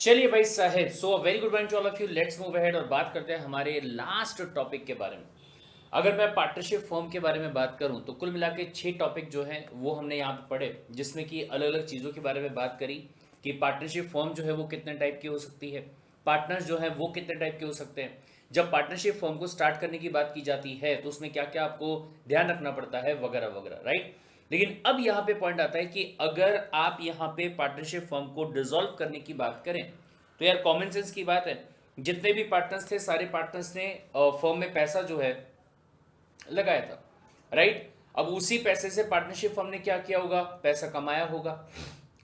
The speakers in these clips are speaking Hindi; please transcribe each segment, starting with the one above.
चलिए भाई साहेब, so very good morning to all of you. Let's move ahead और बात करते हैं हमारे लास्ट टॉपिक के बारे में। अगर मैं पार्टनरशिप फॉर्म के बारे में बात करूं तो कुल मिला के 6 टॉपिक जो हैं वो हमने यहाँ पे पढ़े, जिसमें कि अलग अलग चीज़ों के बारे में बात करी कि पार्टनरशिप फॉर्म जो है वो कितने टाइप की हो सकती है, पार्टनर्स जो है वो कितने टाइप के हो सकते हैं, जब पार्टनरशिप फॉर्म को स्टार्ट करने की बात की जाती है तो उसमें क्या क्या आपको ध्यान रखना पड़ता है, वगैरह वगैरह, राइट। लेकिन अब यहाँ पे पॉइंट आता है कि अगर आप यहाँ पे पार्टनरशिप फॉर्म को डिसॉल्व करने की बात करें तो यार कॉमन सेंस की बात है, जितने भी पार्टनर्स थे सारे पार्टनर्स ने फर्म में पैसा जो है लगाया था, राइट। अब उसी पैसे से पार्टनरशिप फर्म ने क्या किया होगा, पैसा कमाया होगा।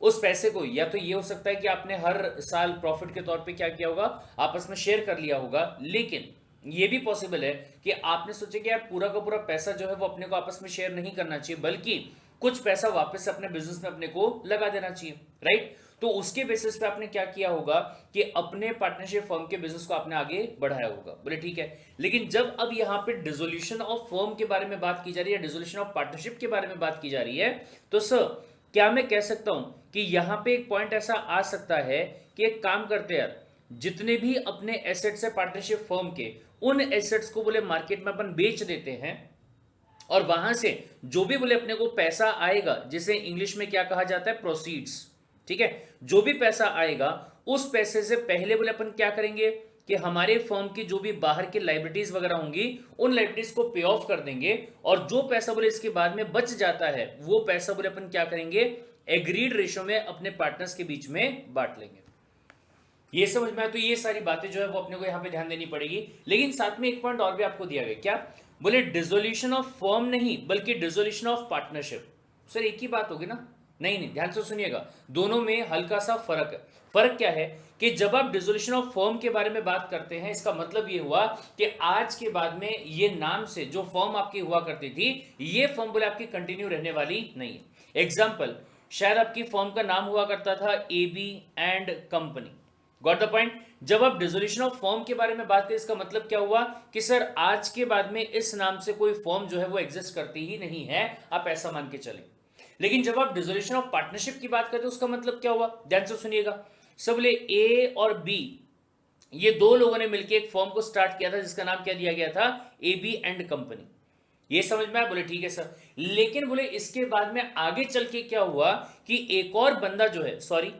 उस पैसे को या तो ये हो सकता है कि आपने हर साल प्रॉफिट के तौर पे क्या किया होगा, आपस में शेयर कर लिया होगा। लेकिन ये भी पॉसिबल है कि आपने सोचे कि यार पूरा का पूरा पैसा जो है वो अपने को आपस में शेयर नहीं करना चाहिए, बल्कि कुछ पैसा वापस अपने बिजनेस में अपने को लगा देना चाहिए, राइट। तो उसके बेसिस पे आपने क्या किया होगा कि अपने पार्टनरशिप फर्म के बिजनेस को आपने आगे बढ़ाया होगा, बोले ठीक है। लेकिन जब अब यहाँ पे डिसोल्यूशन ऑफ फर्म के बारे में बात की जा रही है, डिसोल्यूशन ऑफ पार्टनरशिप के बारे में बात की जा रही है, तो सर क्या मैं कह सकता हूं कि यहां पे एक पॉइंट ऐसा आ सकता है कि एक काम करते हैं यार, जितने भी अपने एसेट्स है पार्टनरशिप फर्म के, उन एसेट्स को बोले मार्केट में अपन बेच देते हैं, और वहां से जो भी बोले अपने को पैसा आएगा, जिसे इंग्लिश में क्या कहा जाता है, प्रोसीड्स, ठीक है। जो भी पैसा आएगा उस पैसे से पहले बोले अपन क्या करेंगे कि हमारे फर्म की जो भी बाहर की लाइबिलिटीज वगैरह होंगी उन लाइबिलिटीज को पे ऑफ कर देंगे, और जो पैसा बोले इसके बाद में बच जाता है वो पैसा बोले अपन क्या करेंगे, एग्रीड रेशो में अपने पार्टनर्स के बीच में बांट लेंगे। ये समझ में आया? तो ये सारी बातें जो है वो अपने को यहाँ पे ध्यान देनी पड़ेगी। लेकिन साथ में एक पॉइंट और भी आपको दिया गया, क्या बोले, डिसोल्यूशन ऑफ फर्म नहीं बल्कि डिसोल्यूशन ऑफ पार्टनरशिप। सर एक ही बात होगी ना? नहीं नहीं, ध्यान से सुनिएगा, दोनों में हल्का सा फर्क है। फर्क क्या है कि जब आप डिसोल्यूशन ऑफ फर्म के बारे में बात करते हैं, इसका मतलब ये हुआ कि आज के बाद में ये नाम से जो फर्म आपकी हुआ करती थी, ये फर्म बोले आपकी कंटिन्यू रहने वाली नहीं है। एग्जाम्पल, शायद आपकी फर्म का नाम हुआ करता था AB and company. Got the point? जब आप डिसोल्यूशन ऑफ फॉर्म के बारे में बात करें, इसका मतलब क्या हुआ कि सर आज के बाद में इस नाम से कोई फॉर्म जो है वो एग्जिस्ट करती ही नहीं है, आप ऐसा मान के चलें। लेकिन जब आप डिसोल्यूशन ऑफ पार्टनरशिप की बात करते हैं, उसका मतलब क्या हुआ, ध्यान से सुनिएगा। सब बोले A और B, ये दो लोगों ने मिलकर एक फॉर्म को स्टार्ट किया था जिसका नाम क्या दिया गया था, AB एंड कंपनी। ये समझ में आया? बोले ठीक है सर। लेकिन बोले इसके बाद में आगे चल के क्या हुआ कि एक और बंदा जो है, सॉरी,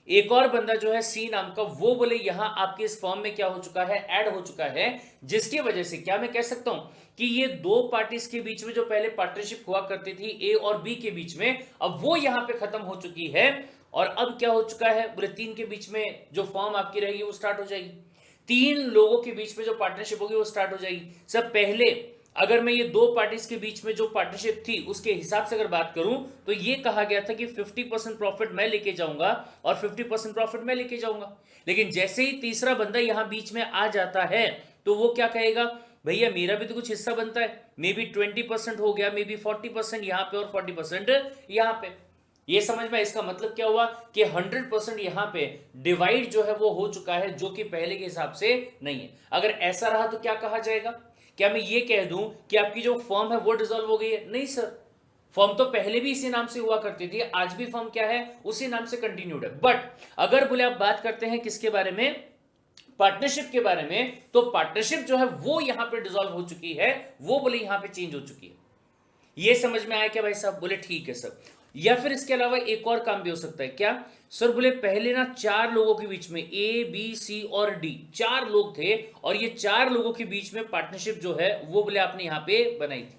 एक और बंदा जो है C नाम का, वो बोले यहां आपके इस फॉर्म में क्या हो चुका है, ऐड हो चुका है, जिसकी वजह से क्या मैं कह सकता हूं कि ये दो पार्टीज के बीच में जो पहले पार्टनरशिप हुआ करती थी A और B के बीच में, अब वो यहां पे खत्म हो चुकी है। और अब क्या हो चुका है, बोले तीन के बीच में जो फॉर्म आपकी रहेगी वो स्टार्ट हो जाएगी। तीन लोगों के बीच में जो पार्टनरशिप होगी वो स्टार्ट हो जाएगी। सब पहले अगर मैं ये दो पार्टीज के बीच में जो पार्टनरशिप थी उसके हिसाब से अगर बात करूं तो ये कहा गया था कि 50% प्रॉफिट मैं लेके जाऊंगा और 50% प्रॉफिट मैं लेके जाऊंगा। लेकिन जैसे ही तीसरा बंदा यहां बीच में आ जाता है तो वो क्या कहेगा, भैया मेरा भी तो कुछ हिस्सा बनता है, मे बी 20% हो गया, मे बी 40% यहां पे और 40% यहां पे। ये समझ में? इसका मतलब क्या हुआ कि 100% यहां पे डिवाइड जो है वो हो चुका है, जो कि पहले के हिसाब से नहीं है। अगर ऐसा रहा तो क्या कहा जाएगा, क्या मैं ये कह दूं कि आपकी जो फर्म है वो डिसॉल्व हो गई है? नहीं सर, फर्म तो पहले भी इसी नाम से हुआ करती थी, आज भी फर्म क्या है, उसी नाम से कंटिन्यूड है। बट अगर बोले आप बात करते हैं किसके बारे में, पार्टनरशिप के बारे में, तो पार्टनरशिप जो है वो यहां पे डिसॉल्व हो चुकी है, वो बोले यहां पे चेंज हो चुकी है। ये समझ में आया क्या भाई साहब? बोले ठीक है सर। या फिर इसके अलावा एक और काम भी हो सकता है, क्या सर? बोले पहले ना चार लोगों के बीच में A B C और D, चार लोग थे, और ये चार लोगों के बीच में पार्टनरशिप जो है वो बोले आपने यहां पे बनाई थी।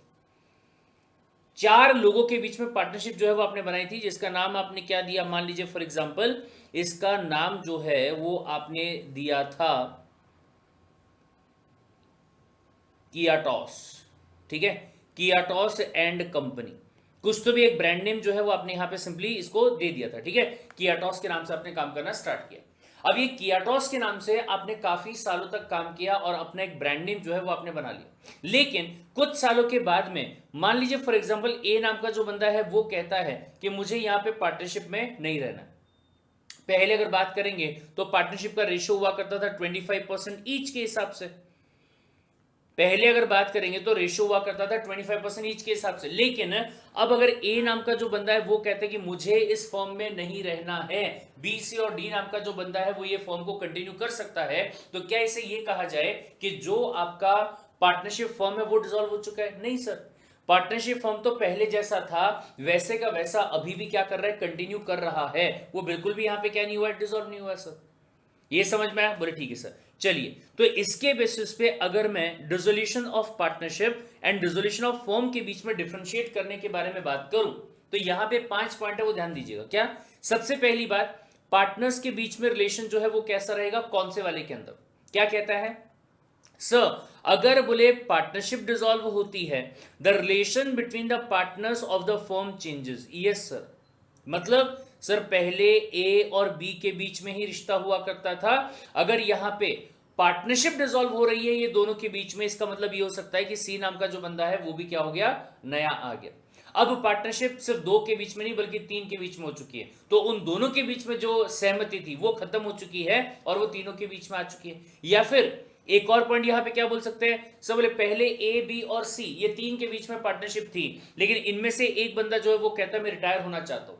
चार लोगों के बीच में पार्टनरशिप जो है वो आपने बनाई थी, जिसका नाम आपने क्या दिया, मान लीजिए फॉर एग्जांपल इसका नाम जो है वो आपने दिया था कियाटॉस, ठीक है, कियाटॉस एंड कंपनी। कुछ तो भी एक ब्रांड नेम जो है वो आपने यहां पे सिंपली इसको दे दिया था, ठीक है। कियाटॉस के नाम से आपने काम करना स्टार्ट किया। अब ये कियाटॉस के नाम से आपने काफी सालों तक काम किया और अपना एक ब्रांड नेम जो है वो आपने बना लिया। लेकिन कुछ सालों के बाद में मान लीजिए फॉर एग्जांपल ए नाम का जो बंदा है वो कहता है कि मुझे यहां पे पार्टनरशिप में नहीं रहना। पहले अगर बात करेंगे तो पार्टनरशिप का रेशियो हुआ करता था 25% ईच के हिसाब से। पहले अगर बात करेंगे तो रेशियो हुआ करता था 25% ईच के हिसाब से, लेकिन अब अगर ए नाम का जो बंदा है वो कहते हैं कि मुझे इस फर्म में नहीं रहना है, बी सी और डी नाम का जो बंदा है वो ये फर्म को कंटिन्यू कर सकता है, तो क्या इसे ये कहा जाए कि जो आपका पार्टनरशिप फर्म है वो डिसॉल्व हो चुका है? नहीं सर, पार्टनरशिप फर्म तो पहले जैसा था वैसे का वैसा अभी भी क्या कर रहा है, कंटिन्यू कर रहा है, वो बिल्कुल भी यहां पे क्या नहीं हुआ, डिसॉल्व नहीं हुआ सर। ये समझ में आया? बोले ठीक है सर। चलिए, तो इसके बेसिस पे अगर मैं dissolution of partnership and dissolution of firm के बीच में डिफरेंशिएट करने के बारे में बात करूं तो यहां पे 5 पॉइंट है, वो ध्यान दीजिएगा। क्या? सबसे पहली बात, पार्टनर्स के बीच में रिलेशन जो है वो कैसा रहेगा, कौन से वाले के अंदर? क्या कहता है सर, अगर बोले पार्टनरशिप डिसॉल्व होती है, the relation between the partners of the firm changes. Yes sir, मतलब सर पहले ए और बी के बीच में ही रिश्ता हुआ करता था, अगर यहां पे पार्टनरशिप डिसॉल्व हो रही है ये दोनों के बीच में, इसका मतलब ये हो सकता है कि सी नाम का जो बंदा है वो भी क्या हो गया, नया आ गया। अब पार्टनरशिप सिर्फ 2 के बीच में नहीं बल्कि 3 के बीच में हो चुकी है, तो उन दोनों के बीच में जो सहमति थी वो खत्म हो चुकी है और वो तीनों के बीच में आ चुकी है। या फिर एक और पॉइंट यहां पे क्या बोल सकते हैं, सब बोले पहले ए बी और सी ये 3 के बीच में पार्टनरशिप थी, लेकिन इनमें से एक बंदा जो है वो कहता है मैं रिटायर होना चाहता हूं,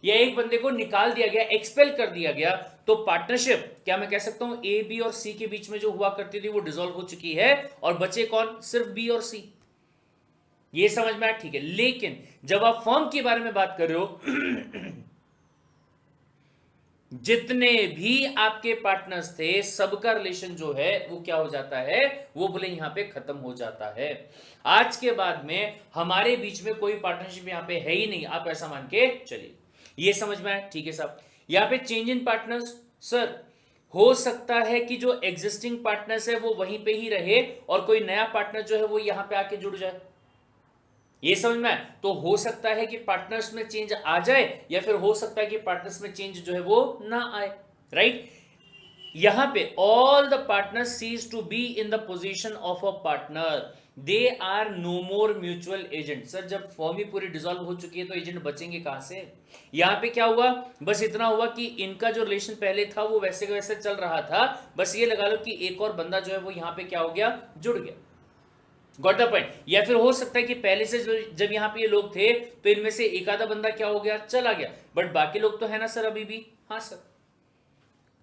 या एक बंदे को निकाल दिया गया, एक्सपेल कर दिया गया, तो पार्टनरशिप क्या मैं कह सकता हूं ए बी और सी के बीच में जो हुआ करती थी वो डिसॉल्व हो चुकी है और बचे कौन, सिर्फ बी और सी। ये समझ में आया? ठीक है। लेकिन जब आप फर्म के बारे में बात कर रहे हो जितने भी आपके पार्टनर्स थे सबका रिलेशन जो है वो क्या हो जाता है, वो बोले यहां पे खत्म हो जाता है। आज के बाद में हमारे बीच में कोई पार्टनरशिप यहां पे है ही नहीं, आप ऐसा मान के चलिए। ये समझ में आया? ठीक है साहब। यहां पे चेंज इन पार्टनर्स, सर हो सकता है कि जो एग्जिस्टिंग पार्टनर्स है वो वहीं पे ही रहे और कोई नया पार्टनर जो है वो यहां पे आके जुड़ जाए। ये समझ में आया? तो हो सकता है कि पार्टनर्स में चेंज आ जाए या फिर हो सकता है कि पार्टनर्स में चेंज जो है वो ना आए, राइट। यहां पे all the partners cease to be in the position of a partner, they are no more mutual agent. Sir जब फॉर्म ही पूरी डिसॉल्व हो चुकी है तो एजेंट बचेंगे कहां से? यहां पे क्या हुआ, बस इतना हुआ कि इनका जो रिलेशन पहले था वो वैसे का वैसे चल रहा था, बस ये लगा लो कि एक और बंदा जो है वो यहां पे क्या हो गया, जुड़ गया। Got the point? या फिर हो सकता है कि पहले से जब यहां पे ये लोग थे तो इनमें से एक आधा बंदा क्या हो गया, चला गया, बट बाकी लोग तो है ना सर अभी भी? हाँ सर।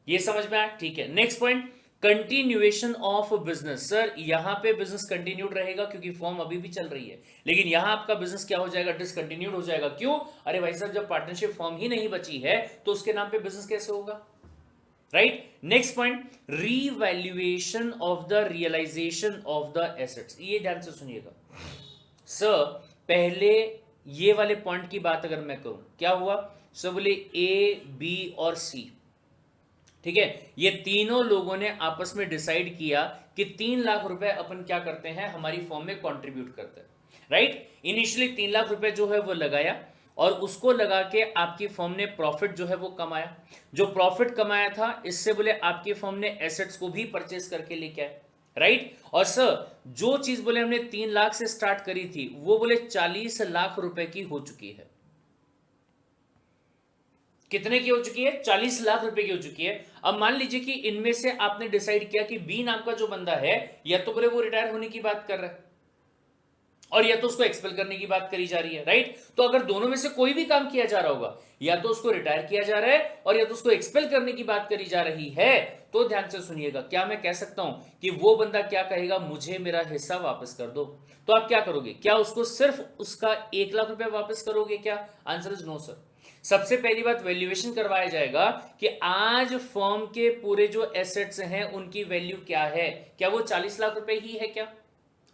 ये समझ में आया? ठीक है। Next point, continuation of business. Sir यहां पे बिजनेस कंटिन्यूड रहेगा क्योंकि फॉर्म अभी भी चल रही है, लेकिन यहां आपका बिजनेस क्या हो जाएगा, डिसकंटिन्यूड हो जाएगा। क्यों? अरे भाई साहब जब पार्टनरशिप फॉर्म ही नहीं बची है तो उसके नाम पे बिजनेस कैसे होगा, right. Next point, revaluation of the realisation of the assets. ये ध्यान से सुनिएगा सर, पहले ये वाले पॉइंट की बात अगर मैं करूं, क्या हुआ सर, बोले ए बी और सी, ठीक है, ये तीनों लोगों ने आपस में डिसाइड किया कि 3 लाख रुपए अपन क्या करते हैं, हमारी फॉर्म में कंट्रीब्यूट करते हैं, राइट। इनिशियली 3 लाख रुपए जो है वो लगाया और उसको लगा के आपकी फर्म ने प्रॉफिट जो है वो कमाया। जो प्रॉफिट कमाया था इससे बोले आपकी फर्म ने एसेट्स को भी परचेस करके लेके आए, राइट। और सर जो चीज बोले हमने 3 लाख से स्टार्ट करी थी वो बोले 40 लाख रुपए की हो चुकी है। कितने की हो चुकी है, 40 लाख रुपए की हो चुकी है। अब मान लीजिए कि इनमें से आपने डिसाइड किया कि बी नाम का जो बंदा है या तो बोले वो रिटायर होने की बात कर रहा है और या तो उसको एक्सपेल करने की बात करी जा रही है, राइट। तो अगर दोनों में से कोई भी काम किया जा रहा होगा, या तो उसको रिटायर किया जा रहा है और या तो उसको एक्सपेल करने की बात करी जा रही है, तो ध्यान से सुनिएगा, क्या मैं कह सकता हूं कि वो बंदा क्या कहेगा, मुझे मेरा हिस्सा वापस कर दो। तो आप क्या करोगे, क्या उसको सिर्फ उसका 1 लाख रुपए वापस करोगे क्या? Answer is no sir. सबसे पहली बात वैल्यूएशन करवाया जाएगा कि आज फर्म के पूरे जो एसेट्स हैं उनकी वैल्यू क्या है, क्या वो 40 लाख रुपए ही है क्या?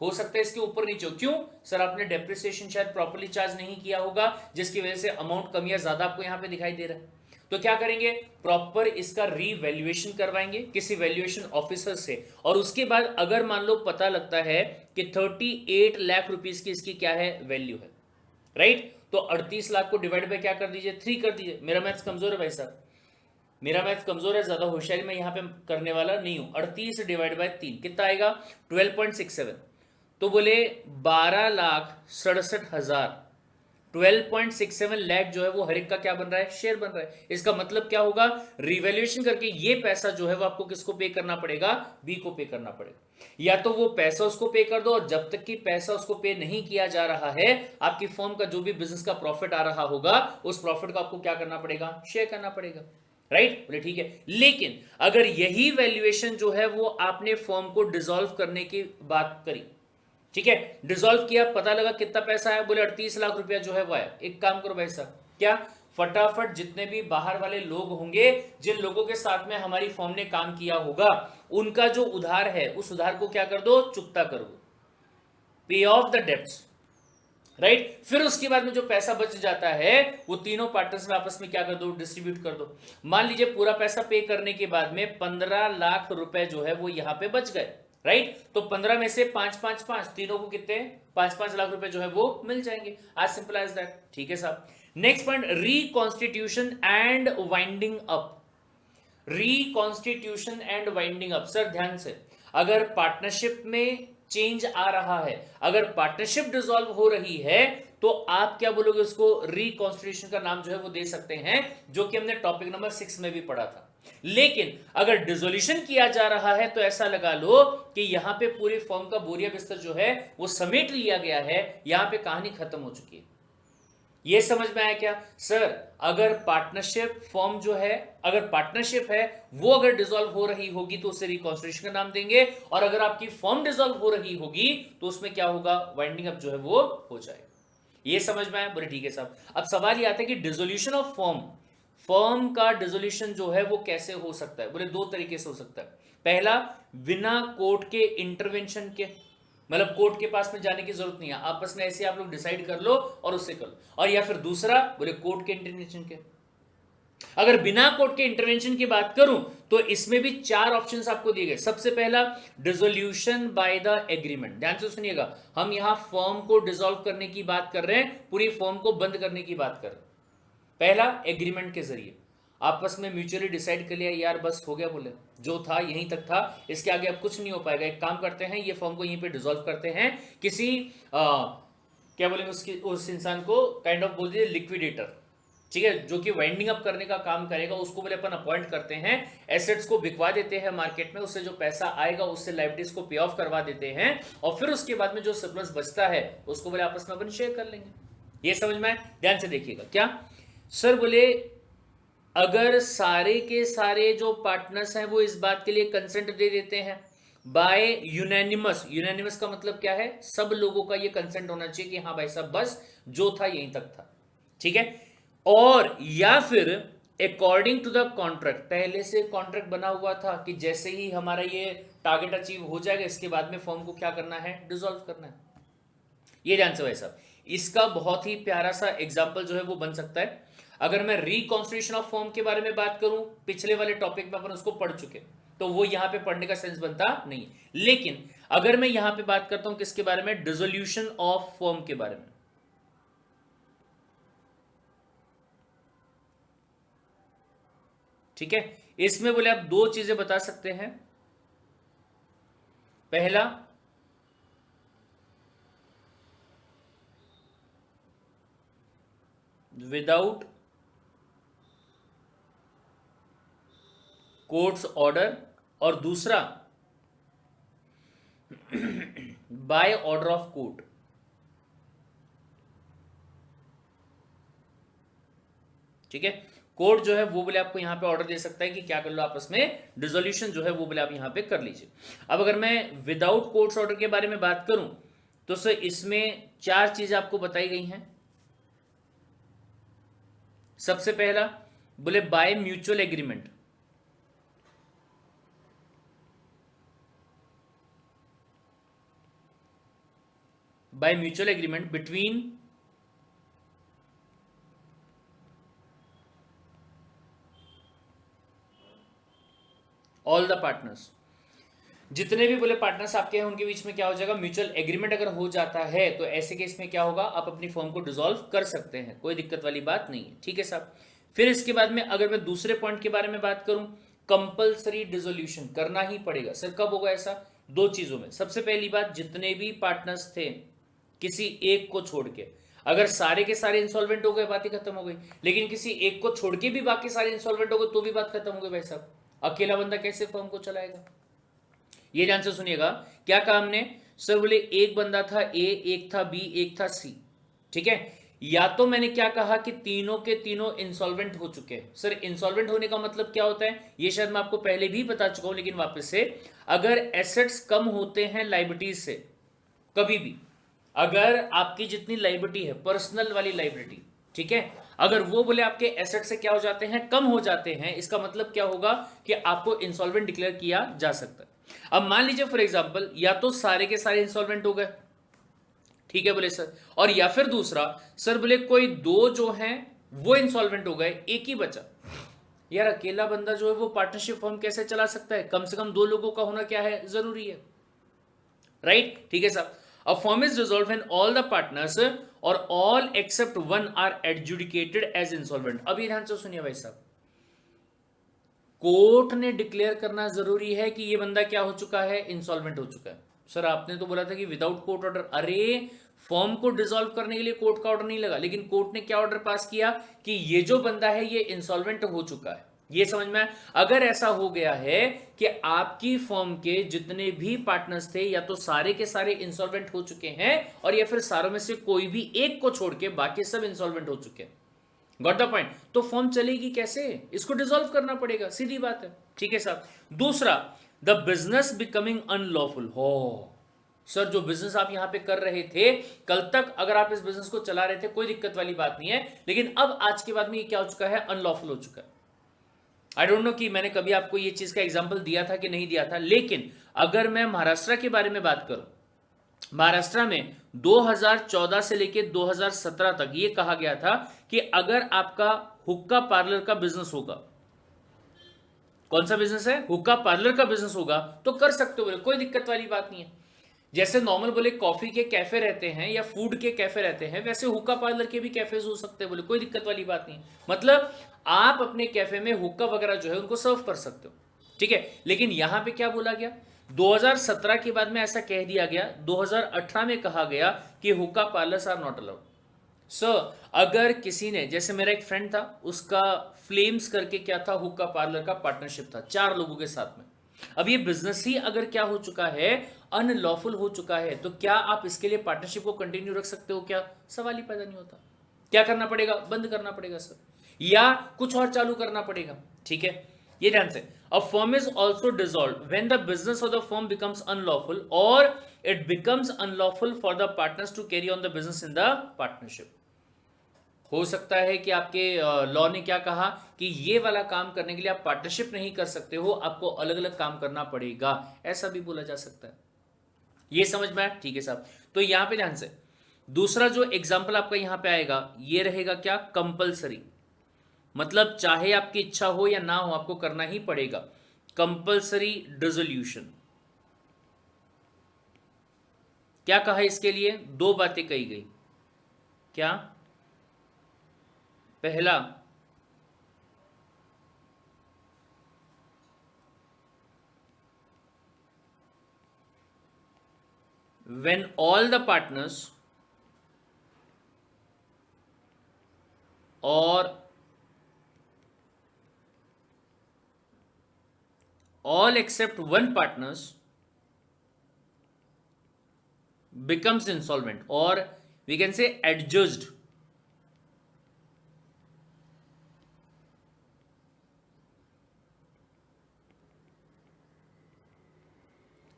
हो सकता है इसके ऊपर नीचे हो। क्यों सर? आपने डेप्रिसिएशन शायद प्रॉपर्ली चार्ज नहीं किया होगा जिसकी वजह से अमाउंट कम या ज्यादा आपको यहां पे दिखाई दे रहा है। तो क्या करेंगे, प्रॉपर इसका रीवैल्यूएशन करवाएंगे किसी वैल्यूएशन ऑफिसर से, और उसके बाद अगर मान लो पता लगता है कि 38 लाख रुपीस की इसकी क्या है, वैल्यू है, राइट। तो 38 लाख को डिवाइड बाय क्या कर दीजिए, 3 कर दीजिए। मेरा मैथ्स कमजोर है भाई साहब, मेरा मैथ्स कमजोर है, ज्यादा होशियारी मैं यहां पे करने वाला नहीं हूं। 38 डिवाइड बाय 3 कितना आएगा, 12.67। तो बोले 12,67,000 12.67 लाख जो है वो हर एक का क्या बन रहा है, शेयर बन रहा है। इसका मतलब क्या होगा, रिवैल्यूएशन करके ये पैसा जो है वो आपको किसको पे करना पड़ेगा, बी को पे करना पड़ेगा। या तो वो पैसा उसको पे कर दो, और जब तक कि पैसा उसको पे नहीं किया जा रहा है, आपकी फर्म का जो भी बिजनेस का प्रॉफिट आ रहा होगा, उस प्रॉफिट को आपको क्या करना पड़ेगा, शेयर करना पड़ेगा। राइट, बोले ठीक है। लेकिन अगर यही वैल्यूएशन जो है वो आपने फर्म को डिसॉल्व करने की बात करी, ठीक है, डिसॉल्व किया, पता लगा कितना पैसा आया, बोले 38 लाख रुपया जो है वो आया। एक काम करो भाई साहब, क्या फटाफट जितने भी बाहर वाले लोग होंगे, जिन लोगों के साथ में हमारी फर्म ने काम किया होगा, उनका जो उधार है उस उधार को क्या कर दो, चुकता कर दो, पे ऑफ द डेब्ट्स। राइट, फिर उसके बाद में जो पैसा बच जाता है वो तीनों पार्टनर्स में आपस में क्या कर दो, डिस्ट्रीब्यूट कर दो। मान लीजिए पूरा पैसा पे करने के बाद में 15 लाख रुपए जो है वो यहां पे बच गए। राइट, तो 15 में से 5 तीनों को कितने, 5 लाख रुपए जो है वो मिल जाएंगे। आज सिंपल एज दैट। ठीक है साहब। Next point, reconstitution and winding up. Reconstitution and winding up, sir ध्यान से, अगर पार्टनरशिप में चेंज आ रहा है, अगर पार्टनरशिप डिसॉल्व हो रही है, तो आप क्या बोलोगे उसको, रिकॉन्स्टिट्यूशन का नाम जो है वो दे सकते हैं, जो कि हमने टॉपिक नंबर 6 में भी पढ़ा था। लेकिन अगर डिसोल्यूशन किया जा रहा है तो ऐसा लगा लो कि यहां पे पूरी फॉर्म का बोरिया बिस्तर जो है वो समेट लिया गया है, यहां पे कहानी खत्म हो चुकी है। ये समझ में आया क्या सर? अगर पार्टनरशिप फॉर्म जो है, अगर पार्टनरशिप है वो अगर डिसॉल्व हो रही होगी तो उसे रिकॉन्स्टिट्यूशन का नाम देंगे, और अगर आपकी फॉर्म डिसॉल्व हो रही होगी तो उसमें क्या होगा, वाइंडिंग अप जो है वो हो जाएगा। ये समझ में आया? बोले ठीक है साहब। अब सवाल ये आता है कि डिसोल्यूशन ऑफ फॉर्म, फॉर्म का डिसोल्यूशन जो है वो कैसे हो सकता है? बोले दो तरीके से हो सकता है। पहला, बिना कोर्ट के इंटरवेंशन के, मतलब कोर्ट के पास में जाने की जरूरत नहीं है, आपस में ऐसे आप लोग डिसाइड कर लो और उससे कर लो। और या फिर दूसरा, बोले कोर्ट के इंटरवेंशन के। अगर बिना कोर्ट के इंटरवेंशन की बात करूं तो इसमें भी 4 ऑप्शंस आपको दिए गए। सबसे पहला, डिसोल्यूशन बाय द एग्रीमेंट। ध्यान से सुनिएगा, हम यहां फॉर्म को डिसॉल्व करने की बात कर रहे हैं, पूरी फॉर्म को बंद करने की बात कर रहे हैं। पहला, एग्रीमेंट के जरिए आपस में म्यूचुअली डिसाइड कर लिया, यार बस हो गया, बोले जो था यहीं तक था, इसके आगे अब कुछ नहीं हो पाएगा, एक काम करते हैं, ये फॉर्म को यहीं पे डिसॉल्व करते हैं, किसी क्या बोलेंगे उसकी, उस इंसान को काइंड ऑफ बोल दीजिए लिक्विडेटर, ठीक है, जो कि वाइंडिंग अप करने का काम करेगा, उसको बोले अपन अपॉइंट करते हैं, एसेट्स को बिकवा देते हैं मार्केट में, उससे जो पैसा आएगा उससे लाइबिलिटीज को पे ऑफ करवा देते हैं, और फिर उसके बाद में जो सरप्लस बचता है उसको बोले आपस में अपन शेयर कर लेंगे। ये समझ में आए? ध्यान से देखिएगा। क्या सर? बोले अगर सारे के सारे जो पार्टनर्स हैं वो इस बात के लिए कंसेंट दे देते हैं बाय यूनैनिमस, यूनैनिमस का मतलब क्या है, सब लोगों का ये कंसेंट होना चाहिए कि हाँ भाई साहब बस जो था यहीं तक था, ठीक है, और या फिर अकॉर्डिंग टू द कॉन्ट्रैक्ट, पहले से कॉन्ट्रैक्ट बना हुआ था कि जैसे ही हमारा ये टारगेट अचीव हो जाएगा इसके बाद में फॉर्म को क्या करना है, डिसॉल्व करना है। ये ध्यान से भाई साहब, इसका बहुत ही प्यारा सा एग्जाम्पल जो है वो बन सकता है। अगर मैं रिकॉन्स्टिट्यूशन ऑफ फॉर्म के बारे में बात करूं, पिछले वाले टॉपिक में अपन उसको पढ़ चुके, तो वो यहां पे पढ़ने का सेंस बनता नहीं। लेकिन अगर मैं यहां पे बात करता हूं किसके बारे में, डिसोल्यूशन ऑफ फॉर्म के बारे में, ठीक है, इसमें बोले आप दो चीजें बता सकते हैं। पहला, विदाउट कोर्ट्स ऑर्डर, और दूसरा बाय ऑर्डर ऑफ कोर्ट। ठीक है, कोर्ट जो है वो बोले आपको यहां पे ऑर्डर दे सकता है कि क्या कर लो आपस में, डिसोल्यूशन जो है वो बोले आप यहां पे कर लीजिए। अब अगर मैं विदाउट कोर्ट्स ऑर्डर के बारे में बात करूं तो सर इसमें 4 चीजें आपको बताई गई हैं। सबसे पहला बोले by mutual agreement, by mutual agreement between all the partners. जितने भी बोले पार्टनर्स आपके हैं उनके बीच में क्या हो जाएगा, म्यूचुअल एग्रीमेंट अगर हो जाता है तो ऐसे केस में क्या होगा, आप अपनी फॉर्म को डिसॉल्व कर सकते हैं, कोई दिक्कत वाली बात नहीं है। ठीक है साहब। फिर इसके बाद में अगर मैं दूसरे पॉइंट के बारे में बात करूं, कंपल्सरी डिसोल्यूशन करना ही पड़ेगा। सर कब होगा ऐसा? 2 चीजों में। सबसे पहली बात, जितने भी पार्टनर्स थे किसी एक को छोड़ के, अगर सारे के सारे इंसॉल्वेंट हो गए बात ही खत्म हो गई, लेकिन किसी एक को छोड़ के भी बाकी सारे इंसॉल्वेंट हो गए तो भी बात खत्म हो गई भाई साहब। अकेला बंदा कैसे फर्म को चलाएगा? ये ध्यान से सुनिएगा, क्या कहा हमने सर? बोले एक बंदा था ए, एक था बी, एक था सी, ठीक है। या तो मैंने क्या कहा कि तीनों के तीनों इंसॉल्वेंट हो चुके हैं। सर इंसॉल्वेंट होने का मतलब क्या होता है? ये शायद मैं आपको पहले भी बता चुका हूं, लेकिन वापस से, अगर एसेट्स कम होते हैं लाइबिलिटीज से, कभी भी अगर आपकी जितनी लाइबिलिटी है, पर्सनल वाली लाइबिलिटी, ठीक है, अगर वो बोले आपके एसेट से क्या हो जाते हैं, कम हो जाते हैं, इसका मतलब क्या होगा कि आपको इंसॉल्वेंट डिक्लेयर किया जा सकता है। अब मान लीजिए फॉर एग्जांपल, या तो सारे के सारे इंसॉल्वेंट हो गए, ठीक है बोले सर, और या फिर दूसरा सर बोले कोई दो जो हैं वो इंसॉल्वेंट हो गए, एक ही बचा। यार अकेला बंदा जो है वो पार्टनरशिप फर्म कैसे चला सकता है? कम से कम दो लोगों का होना क्या है, जरूरी है, राइट? ठीक है साहब। A firm is dissolve when all the partners और all except one are adjudicated as insolvent. अभी ध्यान से सुनिए भाई साहब, कोर्ट ने डिक्लेयर करना जरूरी है कि ये बंदा क्या हो चुका है, इंसॉल्वेंट हो चुका है। सर आपने तो बोला था कि विदाउट कोर्ट ऑर्डर। अरे फॉर्म को डिसॉल्व करने के लिए कोर्ट का ऑर्डर नहीं लगा, लेकिन कोर्ट ने क्या ऑर्डर पास किया कि ये जो बंदा है ये इंसॉल्वेंट हो चुका है। ये समझ में आया? अगर ऐसा हो गया है कि आपकी फॉर्म के जितने भी पार्टनर्स थे या तो सारे के सारे इंसॉल्वेंट हो चुके हैं, और या फिर सारों में से कोई भी एक को छोड़ के बाकी सब इंसॉल्वेंट हो चुके हैं, गॉट द पॉइंट? तो फॉर्म चलेगी कैसे? इसको डिसॉल्व करना पड़ेगा, सीधी बात है, ठीक है साहब। दूसरा, द बिजनेस बिकमिंग अनलॉफुल हो। सर जो बिजनेस आप यहां पे कर रहे थे, कल तक अगर आप इस बिजनेस को चला रहे थे कोई दिक्कत वाली बात नहीं है, लेकिन अब आज के बाद में ये क्या हो चुका है, अनलॉफुल हो चुका है। आई डोंट नो कि मैंने कभी आपको ये चीज का एग्जांपल दिया था कि नहीं दिया था, लेकिन अगर मैं महाराष्ट्र के बारे में बात करूं, महाराष्ट्र में 2014 से लेकर 2017 तक ये कहा गया था कि अगर आपका हुक्का पार्लर का बिजनेस होगा, कौन सा बिजनेस है, हुक्का पार्लर का बिजनेस होगा, तो कर सकते हो, बोले कोई दिक्कत वाली बात नहीं है। जैसे नॉर्मल बोले कॉफी के कैफे रहते हैं या फूड के कैफे रहते हैं, वैसे हुक्का पार्लर के भी कैफेज हो सकते हैं, बोले कोई दिक्कत वाली बात नहीं। मतलब आप अपने कैफे में हुक्का वगैरह जो है उनको सर्व कर सकते हो, ठीक है। लेकिन यहां पे क्या बोला गया, 2017 के बाद में ऐसा कह दिया गया, 2018 में कहा गया कि हुक्का parlours are not allowed. Sir अगर किसी ने, जैसे मेरा एक फ्रेंड था, उसका फ्लेम्स करके क्या था, हुक्का पार्लर का पार्टनरशिप था 4 लोगों के साथ में। अब ये बिजनेस ही अगर क्या हो चुका है, अनलॉफुल हो चुका है, तो क्या आप इसके लिए पार्टनरशिप को कंटिन्यू रख सकते हो? क्या सवाल ही पैदा नहीं होता। क्या करना पड़ेगा, बंद करना पड़ेगा सर, या कुछ और चालू करना पड़ेगा, ठीक है। ये ध्यान से, a firm is also dissolve when the business of the firm becomes unlawful और it becomes unlawful for the partners to carry on the business in the partnership. हो सकता है कि आपके लॉ ने क्या कहा कि ये वाला काम करने के लिए आप पार्टनरशिप नहीं कर सकते हो, आपको अलग अलग काम करना पड़ेगा, ऐसा भी बोला जा सकता है। ये समझ में आया? ठीक है साहब। तो यहां पे ध्यान से, दूसरा जो एग्जांपल आपका यहां पे आएगा, ये रहेगा क्या, कंपलसरी। मतलब चाहे आपकी इच्छा हो या ना हो, आपको करना ही पड़ेगा। Compulsory dissolution. क्या कहा इसके लिए, 2 बातें कही गई। क्या? पहला, when all the partners or all except one partners becomes insolvent, or we can say adjudged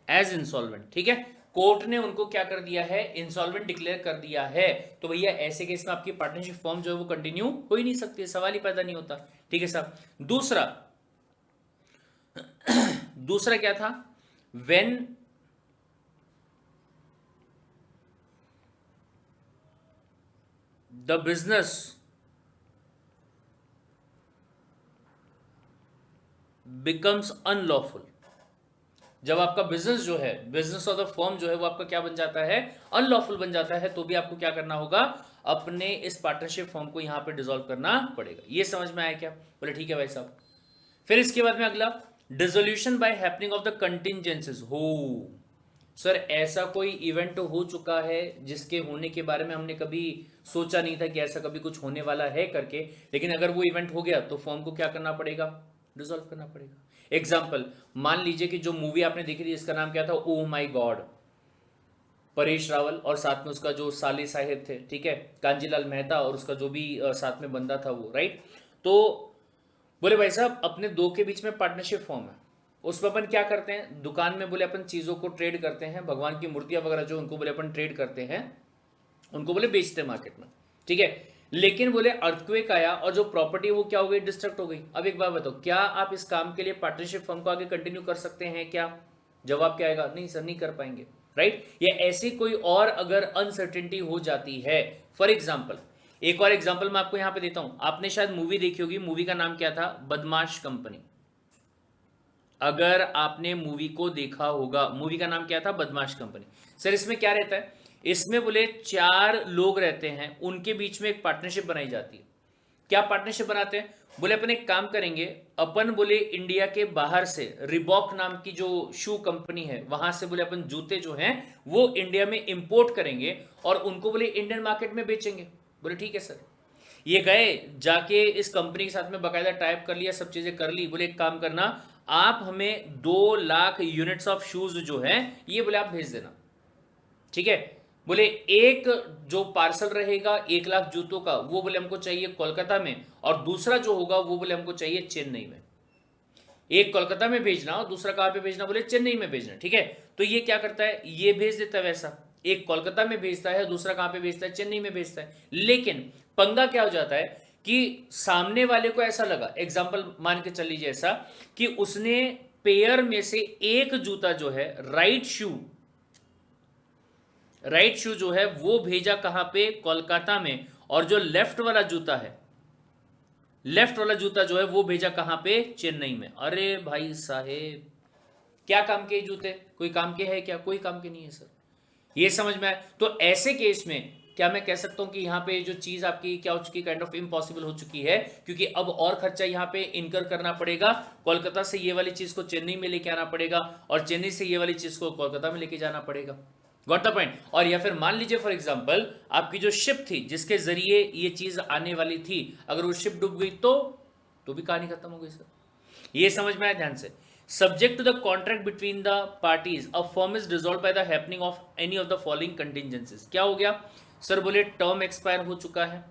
as insolvent, ठीक है। कोर्ट ने उनको क्या कर दिया है, इंसॉल्वेंट डिक्लेयर कर दिया है। तो भैया ऐसे केस में आपकी पार्टनरशिप फॉर्म जो है वो कंटिन्यू हो ही नहीं सकती, सवाल ही पैदा नहीं होता, ठीक है साहब। दूसरा क्या था, when the business becomes unlawful. जब आपका बिजनेस जो है, बिजनेस ऑफ द फर्म जो है वो आपका क्या बन जाता है, अनलॉफुल बन जाता है, तो भी आपको क्या करना होगा, अपने इस पार्टनरशिप फर्म को यहां पे डिसॉल्व करना पड़ेगा। ये समझ में आया क्या? बोले ठीक है भाई साहब। फिर इसके बाद में अगला, dissolution by happening of the contingencies हो। सर ऐसा कोई इवेंट हो चुका है जिसके होने के बारे में हमने कभी सोचा नहीं था कि ऐसा कभी कुछ होने वाला है करके, लेकिन अगर वो इवेंट हो गया तो फॉर्म को क्या करना पड़ेगा, डिसॉल्व करना पड़ेगा। एग्जाम्पल, मान लीजिए कि जो मूवी आपने देखी थी इसका नाम क्या था, ओ माई गॉड, परेश रावल और साथ में उसका जो साले साहिब थे, ठीक है, कांजीलाल मेहता और उसका जो भी साथ में बंदा था वो, राइट। तो बोले भाई साहब अपने दो के बीच में पार्टनरशिप फॉर्म है, उसमें अपन क्या करते हैं, दुकान में बोले अपन चीज़ों को ट्रेड करते हैं, भगवान की मूर्तियां वगैरह जो उनको बोले अपन ट्रेड करते हैं, उनको बोले बेचते हैं मार्केट में, ठीक है। लेकिन बोले अर्थक्वेक आया और जो प्रॉपर्टी वो क्या हो गई, डिस्ट्रक्ट हो गई। अब एक बात बताओ, क्या आप इस काम के लिए पार्टनरशिप फर्म को आगे कंटिन्यू कर सकते हैं क्या? जवाब क्या आएगा, नहीं सर नहीं कर पाएंगे, राइट। या ऐसी कोई और अगर अनसर्टेनिटी हो जाती है, फॉर एग्जाम्पल, एक और एग्जाम्पल मैं आपको यहां पे देता हूं, आपने शायद मूवी देखी होगी, मूवी का नाम क्या था, बदमाश कंपनी। अगर आपने मूवी को देखा होगा, मूवी का नाम क्या था, बदमाश कंपनी। सर इसमें क्या रहता है, इसमें बोले 4 लोग रहते हैं, उनके बीच में एक पार्टनरशिप बनाई जाती है। क्या पार्टनरशिप बनाते हैं, बोले अपन एक काम करेंगे, अपन बोले इंडिया के बाहर से रिबॉक नाम की जो शू कंपनी है वहां से बोले अपन जूते जो हैं वो इंडिया में इंपोर्ट करेंगे और उनको बोले इंडियन मार्केट में बेचेंगे। बोले ठीक है सर। ये गए जाके इस कंपनी के साथ में बकायदा टाइप कर लिया, सब चीजें कर ली, बोले एक काम करना, आप हमें 2 लाख यूनिट्स ऑफ शूज जो है ये बोले आप भेज देना, ठीक है। बोले एक जो पार्सल रहेगा 1 लाख जूतों का वो बोले हमको चाहिए कोलकाता में, और दूसरा जो होगा वो बोले हमको चाहिए चेन्नई में। एक कोलकाता में भेजना और दूसरा कहां पे भेजना, बोले चेन्नई में भेजना, ठीक है। तो ये क्या करता है, ये भेज देता है वैसा, एक कोलकाता में भेजता है, दूसरा कहां पे भेजता है, चेन्नई में भेजता है। लेकिन पंगा क्या हो जाता है कि सामने वाले को ऐसा लगा, एग्जाम्पल मान के चल लीजिए ऐसा कि उसने पेयर में से एक जूता जो है राइट शू जो है वो भेजा कहां पे, कोलकाता में, और जो लेफ्ट वाला जूता जो है वो भेजा कहां पे, चेन्नई में। अरे भाई साहेब क्या काम के जूते, कोई काम के है क्या, कोई काम के नहीं है सर, ये समझ में आया। तो ऐसे केस में क्या मैं कह सकता हूं कि यहां पे जो चीज आपकी क्या हो चुकी, काइंड ऑफ इम्पॉसिबल हो चुकी है, क्योंकि अब और खर्चा यहां पे इनकर करना पड़ेगा, कोलकाता से ये वाली चीज को चेन्नई में लेके आना पड़ेगा और चेन्नई से ये वाली चीज को कोलकाता में लेके जाना पड़ेगा। Got the point. और या फिर मान लीजिए फॉर एग्जांपल आपकी जो शिप थी जिसके जरिए ये चीज आने वाली थी, अगर वो शिप डूब गई तो भी कहानी खत्म हो गई सर, ये समझ में आया ध्यान से। Subject to the contract between the parties, a firm is dissolved by the happening of any of the following contingencies। क्या हो गया सर, बोले टर्म एक्सपायर हो चुका है,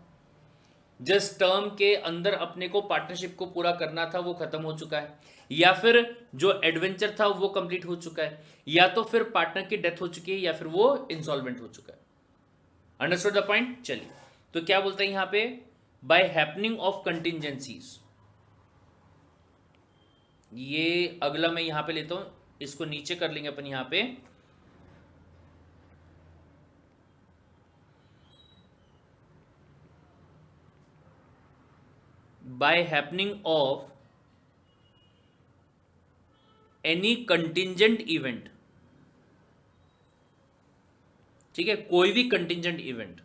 जिस टर्म के अंदर अपने को पार्टनरशिप को पूरा करना था वो खत्म हो चुका है, या फिर जो एडवेंचर था वो कंप्लीट हो चुका है, या तो फिर पार्टनर की डेथ हो चुकी है, या फिर वो इंसॉल्वेंट हो चुका है। Understood the point. चलिए तो क्या बोलते हैं यहां पे, बाय हैपनिंग ऑफ कंटिंजेंसीज, ये अगला मैं यहां पे लेता हूं, इसको नीचे कर लेंगे अपन यहां पे, by happening of any contingent event, ठीक है, कोई भी कंटिंजेंट इवेंट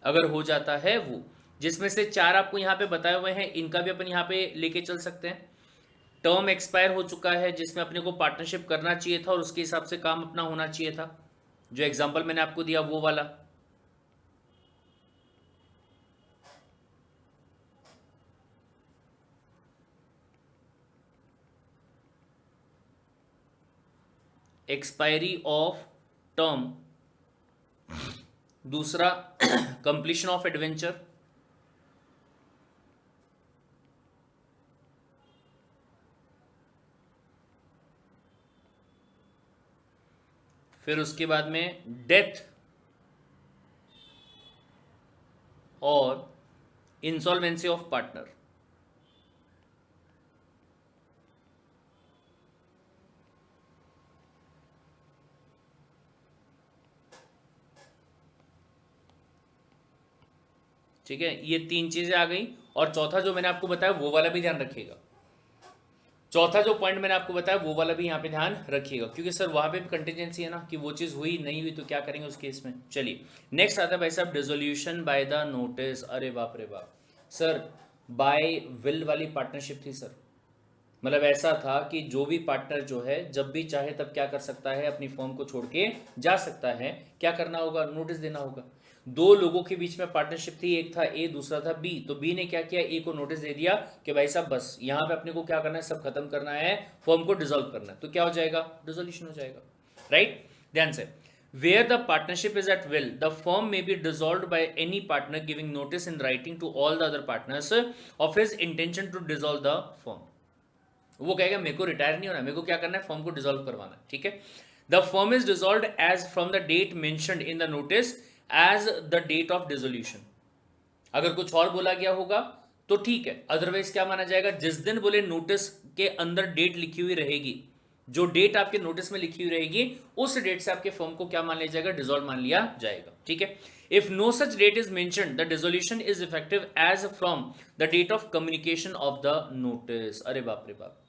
अगर हो जाता है वो, जिसमें से 4 आपको यहां पे बताए हुए हैं, इनका भी अपन यहां पे लेके चल सकते हैं। टर्म एक्सपायर हो चुका है जिसमें अपने को पार्टनरशिप करना चाहिए था और उसके हिसाब से काम अपना होना चाहिए था, जो एग्जांपल मैंने आपको दिया वो वाला। एक्सपायरी ऑफ टर्म, दूसरा कंप्लीशन ऑफ एडवेंचर, फिर उसके बाद में डेथ और इंसॉल्वेंसी ऑफ पार्टनर। ठीक है, ये 3 चीजें आ गई, और चौथा जो मैंने आपको बताया वो वाला भी ध्यान रखिएगा, चौथा जो पॉइंट मैंने आपको बताया वो वाला भी यहाँ पे ध्यान रखिएगा, क्योंकि सर वहां पे भी कंटिजेंसी है ना कि वो चीज़ हुई नहीं हुई तो क्या करेंगे उस केस में। चलिए नेक्स्ट आता है भाई साहब डिसोल्यूशन बाय द नोटिस। अरे बाप रे बाप सर, बाय विल वाली पार्टनरशिप थी सर, मतलब ऐसा था कि जो भी पार्टनर जो है जब भी चाहे तब क्या कर सकता है, अपनी फर्म को छोड़ के जा सकता है। क्या करना होगा, नोटिस देना होगा। दो लोगों के बीच में पार्टनरशिप थी, एक था ए दूसरा था बी। तो बी ने क्या किया, ए को नोटिस दे दिया कि भाई साहब बस यहाँ पे अपने को क्या करना है, सब खत्म करना है, फर्म को डिसॉल्व करना है। तो क्या हो जाएगा, डिसोल्यूशन हो जाएगा। राइट, ध्यान से, where the partnership is at will, the firm may be dissolved by any partner giving notice in writing to all the other partners of his intention to dissolve the firm. वो कहेगा मेरे को रिटायर नहीं होना, मेरे को क्या करना है, फर्म को डिसॉल्व करवाना है। ठीक है, the firm is dissolved as from the date mentioned in the notice as the date of dissolution. अगर कुछ और बोला गया होगा तो ठीक है, अदरवाइज क्या माना जाएगा, जिस दिन बोले नोटिस के अंदर डेट लिखी हुई रहेगी, जो डेट आपके नोटिस में लिखी हुई रहेगी, उस डेट से आपके फर्म को क्या मान लिया जाएगा, डिसॉल्व मान लिया जाएगा। ठीक है, if no such date is mentioned the dissolution is effective as from the date of communication of the notice. अरे बाप रे बाप,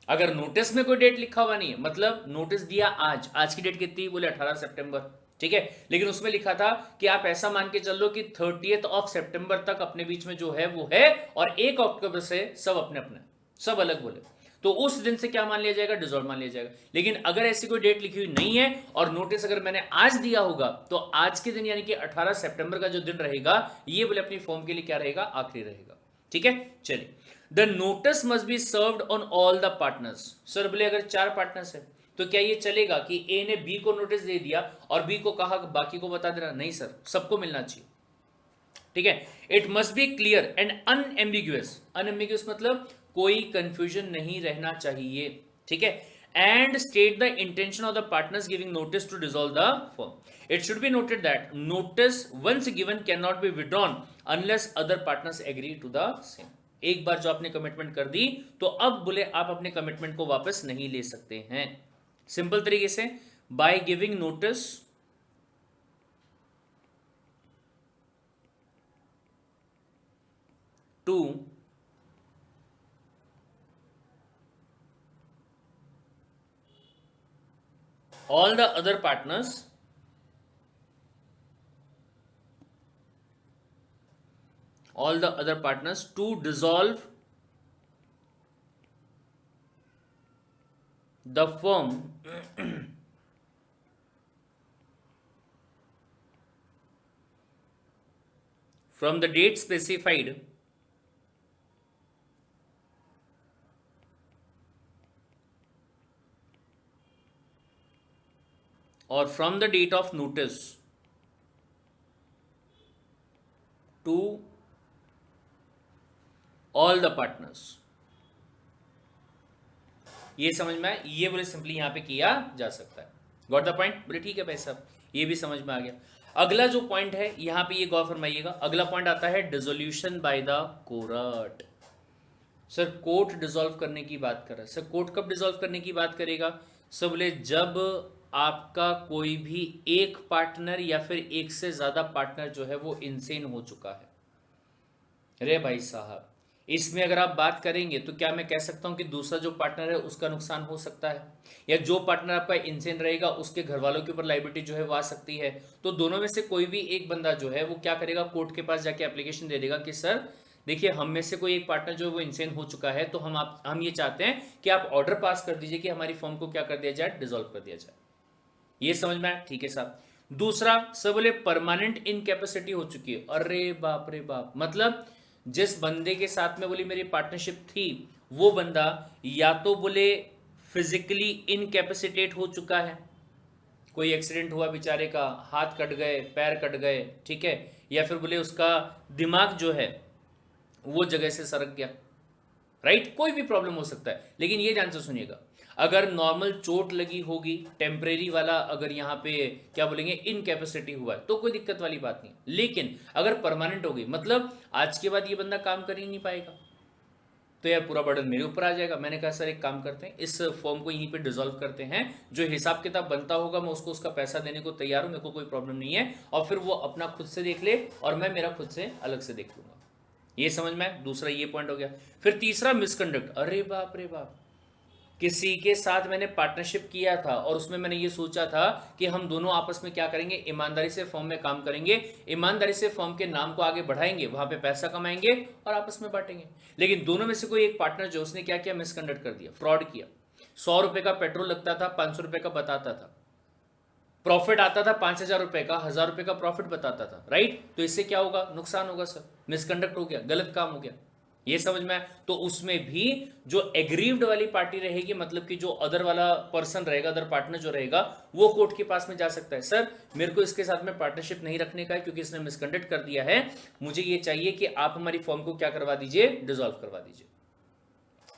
अगर नोटिस में कोई डेट लिखा हुआ नहीं है, मतलब नोटिस दिया आज की डेट कितनी, बोले 18 सितंबर। ठीक है, लेकिन उसमें लिखा था कि आप ऐसा मान के चलो कि 30 सितंबर तक अपने बीच में जो है वो है, और 1 अक्टूबर से सब अपने अपने, सब अलग बोले, तो उस दिन से क्या मान लिया जाएगा, डिसॉल्व मान लिया जाएगा। लेकिन अगर ऐसी कोई डेट लिखी हुई नहीं है और नोटिस अगर मैंने आज दिया होगा, तो आज के दिन यानी कि 18 सितंबर का जो दिन रहेगा, ये बोले अपनी फर्म के लिए क्या रहेगा, आखिरी रहेगा। ठीक है, चलिए, the notice must be served on all the partners. Sir बोले अगर 4 पार्टनर्स है तो क्या ये चलेगा कि ए ने बी को नोटिस दे दिया और बी को कहा बाकी को बता देना, नहीं सर, सबको मिलना चाहिए। ठीक है, it must be clear and unambiguous. Unambiguous मतलब कोई कंफ्यूजन नहीं रहना चाहिए। ठीक है, and state the intention of the partners giving notice to dissolve the firm. It should be noted that notice once given can not be withdrawn unless other partners agree to the same. एक बार जो आपने कमिटमेंट कर दी तो अब बोले आप अपने कमिटमेंट को वापस नहीं ले सकते हैं। सिंपल तरीके से, by giving notice to all the other partners to dissolve the firm from the date specified or from the date of notice to all the partners। ये समझ में आया, ये बोले सिंपली यहां पे किया जा सकता है। गॉट द पॉइंट, बोले ठीक है भाई साहब, ये भी समझ में आ गया। अगला जो पॉइंट है यहां पे ये गौर फरमाइएगा, अगला पॉइंट आता है dissolution by the court. Sir court dissolve करने की बात कर रहा है, सर कोर्ट कब डिसॉल्व करने की बात करेगा, सर बोले जब आपका कोई भी एक पार्टनर या फिर एक से ज्यादा पार्टनर जो है वो इनसेन हो चुका है। अरे भाई साहब, इसमें अगर आप बात करेंगे तो क्या मैं कह सकता हूं कि दूसरा जो पार्टनर है उसका नुकसान हो सकता है, या जो पार्टनर आपका इनसेन रहेगा उसके घर वालों के ऊपर लाइबिलिटी जो है वो आ सकती है। तो दोनों में से कोई भी एक बंदा जो है वो क्या करेगा, कोर्ट के पास जाके एप्लीकेशन दे देगा कि सर देखिए हम में से कोई एक पार्टनर जो है वो इनसेन हो चुका है, तो हम ये चाहते हैं कि आप ऑर्डर पास कर दीजिए कि हमारी फर्म को क्या कर दिया जाए, डिसॉल्व कर दिया जाए। ये समझ में आया, ठीक है साहब। दूसरा, सब बोले परमानेंट इनकैपेसिटी हो चुकी है। अरे बाप रे बाप, मतलब जिस बंदे के साथ में बोली मेरी पार्टनरशिप थी, वो बंदा या तो बोले फिजिकली इनकैपेसिटेट हो चुका है, कोई एक्सीडेंट हुआ बेचारे का, हाथ कट गए, पैर कट गए, ठीक है, या फिर बोले उसका दिमाग जो है वो जगह से सरक गया, राइट, कोई भी प्रॉब्लम हो सकता है। लेकिन ये ध्यान से सुनिएगा, अगर नॉर्मल चोट लगी होगी, टेम्परेरी वाला अगर यहाँ पे क्या बोलेंगे इनकैपेसिटी हुआ है, तो कोई दिक्कत वाली बात नहीं। लेकिन अगर परमानेंट हो गई, मतलब आज के बाद ये बंदा काम कर ही नहीं पाएगा, तो यार पूरा बर्डन मेरे ऊपर आ जाएगा। मैंने कहा सर एक काम करते हैं, इस फॉर्म को यहीं पे डिसॉल्व करते हैं, जो हिसाब किताब बनता होगा मैं उसको उसका पैसा देने को तैयार हूं, मेरे को कोई प्रॉब्लम नहीं है, और फिर वो अपना खुद से देख ले और मैं मेरा खुद से अलग से देख लूंगा। ये समझ में, दूसरा ये पॉइंट हो गया। फिर तीसरा, मिसकंडक्ट। अरे बाप रे बाप, किसी के साथ मैंने पार्टनरशिप किया था और उसमें मैंने ये सोचा था कि हम दोनों आपस में क्या करेंगे, ईमानदारी से फर्म में काम करेंगे, ईमानदारी से फर्म के नाम को आगे बढ़ाएंगे, वहां पे पैसा कमाएंगे और आपस में बांटेंगे। लेकिन दोनों में से कोई एक पार्टनर जो, उसने क्या किया, मिसकंडक्ट कर दिया, फ्रॉड किया। 100 रुपए का पेट्रोल लगता था, 500 रुपए का बताता था, प्रॉफिट आता था 5,000 रुपए का, 1,000 रुपए का प्रॉफिट बताता था, राइट। तो इससे क्या होगा, नुकसान होगा सर, मिसकंडक्ट हो गया, गलत काम हो गया, ये समझ में आया। तो उसमें भी जो एग्रीव्ड वाली पार्टी रहेगी, मतलब कि जो अदर वाला पर्सन रहेगा, अदर पार्टनर जो रहेगा, वो कोर्ट के पास में जा सकता है, सर मेरे को इसके साथ में पार्टनरशिप नहीं रखने का है क्योंकि इसने मिसकंडक्ट कर दिया है, मुझे ये चाहिए कि आप हमारी फर्म को क्या करवा दीजिए, डिसॉल्व करवा दीजिए।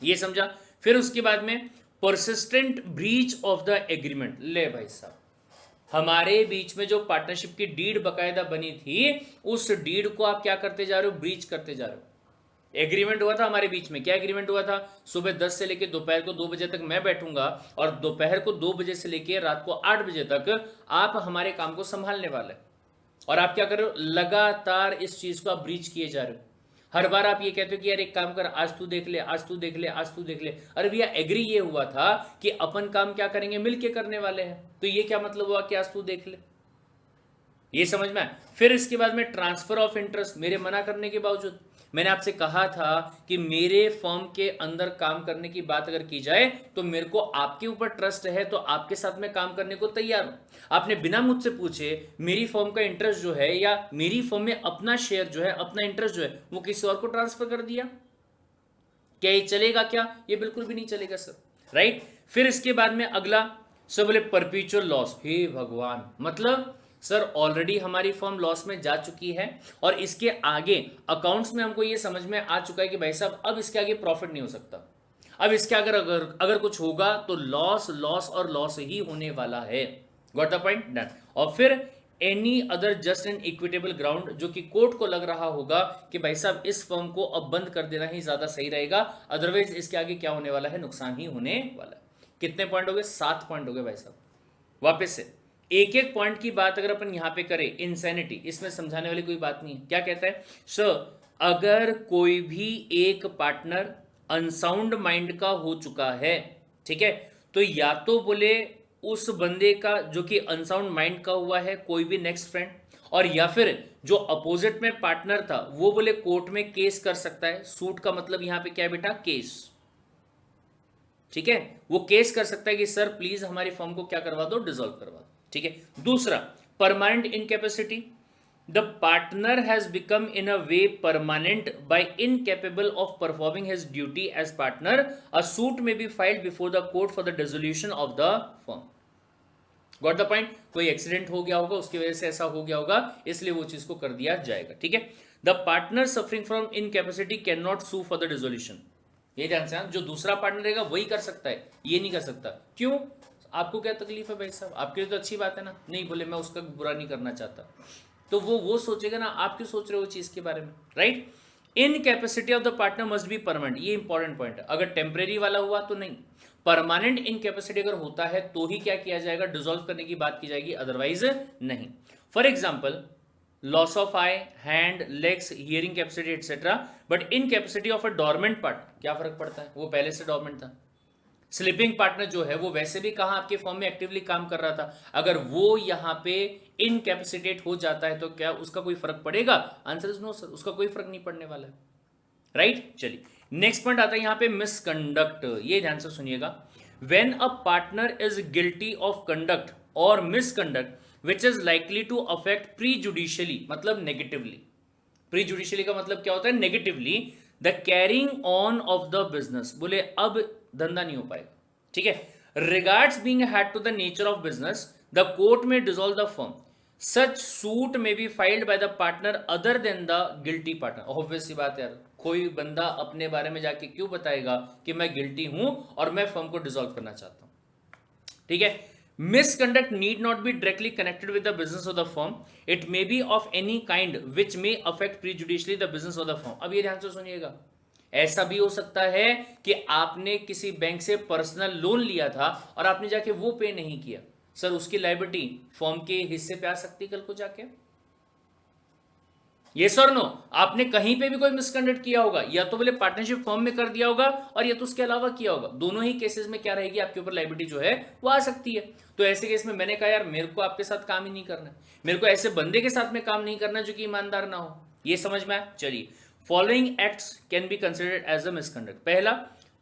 ये समझा। फिर उसके बाद में persistent breach of the agreement. ले भाई साहब, हमारे बीच में जो पार्टनरशिप की डीड बकायदा बनी थी, उस डीड को आप क्या करते जा रहे हो, ब्रीच करते जा रहे हो। एग्रीमेंट हुआ था हमारे बीच में, क्या एग्रीमेंट हुआ था, सुबह 10 से लेकर दोपहर को 2 बजे तक मैं बैठूंगा और दोपहर को 2 बजे से लेकर रात को 8 बजे तक आप हमारे काम को संभालने वाले, और आप क्या कर रहे हो, लगातार इस चीज को आप ब्रीच किए जा रहे हो। हर बार आप ये कहते हो कि यार एक काम कर, आज तू देख ले, आज तू देख ले, आज तू देख ले। अरे भैया एग्री ये हुआ था कि अपन काम क्या करेंगे, मिलके करने वाले हैं, तो ये क्या मतलब हुआ कि आज तू देख ले, ये समझ में आया। फिर इसके बाद में ट्रांसफर ऑफ इंटरेस्ट, मेरे मना करने के बावजूद, मैंने आपसे कहा था कि मेरे फर्म के अंदर काम करने की बात अगर की जाए तो मेरे को आपके ऊपर ट्रस्ट है, तो आपके साथ में काम करने को तैयार हूं। आपने बिना मुझसे पूछे मेरी फर्म का इंटरेस्ट जो है, या मेरी फर्म में अपना शेयर जो है, अपना इंटरेस्ट जो है, वो किसी और को ट्रांसफर कर दिया। क्या ये चलेगा क्या, ये बिल्कुल भी नहीं चलेगा सर, राइट। फिर इसके बाद में अगला सब बोले परपेचुअल लॉस। हे भगवान, मतलब सर ऑलरेडी हमारी फर्म लॉस में जा चुकी है और इसके आगे अकाउंट्स में हमको ये समझ में आ चुका है कि भाई साहब अब इसके आगे प्रॉफिट नहीं हो सकता, अब इसके अगर कुछ होगा तो लॉस लॉस और लॉस ही होने वाला है। Got the point, done. और फिर any other just and equitable ground, जो कि कोर्ट को लग रहा होगा कि भाई साहब इस फर्म को अब बंद कर देना ही ज्यादा सही रहेगा, अदरवाइज इसके आगे क्या होने वाला है, नुकसान ही होने वाला है। कितने पॉइंट हो गए, 7 पॉइंट हो गए भाई साहब। वापस से एक एक पॉइंट की बात अगर अपन यहां पे करें, इंसैनिटी, इसमें समझाने वाली कोई बात नहीं है। क्या कहता है सर, अगर कोई भी एक पार्टनर अनसाउंड माइंड का हो चुका है, ठीक है, तो या तो बोले उस बंदे का जो कि अनसाउंड माइंड का हुआ है कोई भी नेक्स्ट फ्रेंड, और या फिर जो अपोजिट में पार्टनर था वो बोले कोर्ट में केस कर सकता है। सूट का मतलब यहां पे क्या है बेटा, केस, ठीक है, वो केस कर सकता है कि सर प्लीज हमारी फर्म को क्या करवा दो, डिसॉल्व करवा दो, ठीक है। दूसरा, permanent incapacity, the partner has become in a way permanent by incapable of performing his duty as partner, a suit may be filed before the court for the dissolution of the firm. Got the point, कोई एक्सीडेंट हो गया होगा, उसकी वजह से ऐसा हो गया होगा, इसलिए वो चीज को कर दिया जाएगा, ठीक है। The partner suffering from incapacity can not sue for the dissolution. ये ध्यान से, जो दूसरा पार्टनर रहेगा वही कर सकता है, ये नहीं कर सकता। क्यों, आपको क्या तकलीफ है भाई साहब, आपके लिए तो अच्छी बात है ना, नहीं बोले मैं उसका बुरा नहीं करना चाहता, तो वो सोचेगा ना, आप क्यों सोच रहे हो चीज के बारे में, right. Incapacity of the partner must be permanent, ये इंपॉर्टेंट पॉइंट है। अगर टेम्परेरी वाला हुआ तो नहीं, परमानेंट इनकैपेसिटी अगर होता है तो ही क्या किया जाएगा, डिसॉल्व करने की बात की जाएगी, अदरवाइज नहीं। For example, loss of eye, hand, legs, hearing capacity etcetera, but incapacity of a dormant part, क्या फर्क पड़ता है, वो पहले से डोरमेंट था। स्लीपिंग पार्टनर जो है वो वैसे भी कहां आपके फर्म में एक्टिवली काम कर रहा था, अगर वो यहां पे इनकैपेसिटेट हो जाता है तो क्या उसका कोई फर्क पड़ेगा, आंसर इज नो सर, उसका कोई फर्क नहीं पड़ने वाला है, राइट। चलिए नेक्स्ट पॉइंट आता है यहां पे मिसकंडक्ट, ये ध्यान से सुनिएगा। When a partner is guilty of conduct और misconduct which is likely to affect prejudicially, मतलब नेगेटिवली, प्रीजुडिशियली का मतलब क्या होता है, negatively, the carrying on of the business, बोले अब धंधा नहीं हो पाएगा, ठीक है। Regards being had to the nature of business, the court may dissolve the firm, such suit may be filed by the partner other than the guilty partner. Obvious सी बात है यार, कोई बंदा अपने बारे में जाके क्यों बताएगा कि मैं गिल्टी हूं और मैं फर्म को डिसॉल्व करना चाहता हूं, ठीक है। Misconduct need not be directly connected with the business of the firm. It may be of any kind which may affect prejudicially the business of the firm. अब ये ध्यान से सुनिएगा, ऐसा भी हो सकता है कि आपने किसी बैंक से पर्सनल लोन लिया था और आपने जाके वो पे नहीं किया, सर उसकी लायबिलिटी फर्म के हिस्से पे आ सकती कल को जाके, यस और नो? आपने कहीं पे भी कोई मिसकंडक्ट किया होगा, या तो बोले पार्टनरशिप फॉर्म में कर दिया होगा और या तो उसके अलावा किया होगा। दोनों ही केसेस में क्या रहेगी, आपके ऊपर लायबिलिटी जो है वो आ सकती है। तो ऐसे केस में मैंने कहा यार मेरे को आपके साथ काम ही नहीं करना है, मेरे को ऐसे बंदे के साथ में काम नहीं करना जो कि ईमानदार ना हो। ये समझ में आया? चलिए, following acts can be considered as a misconduct. पहला,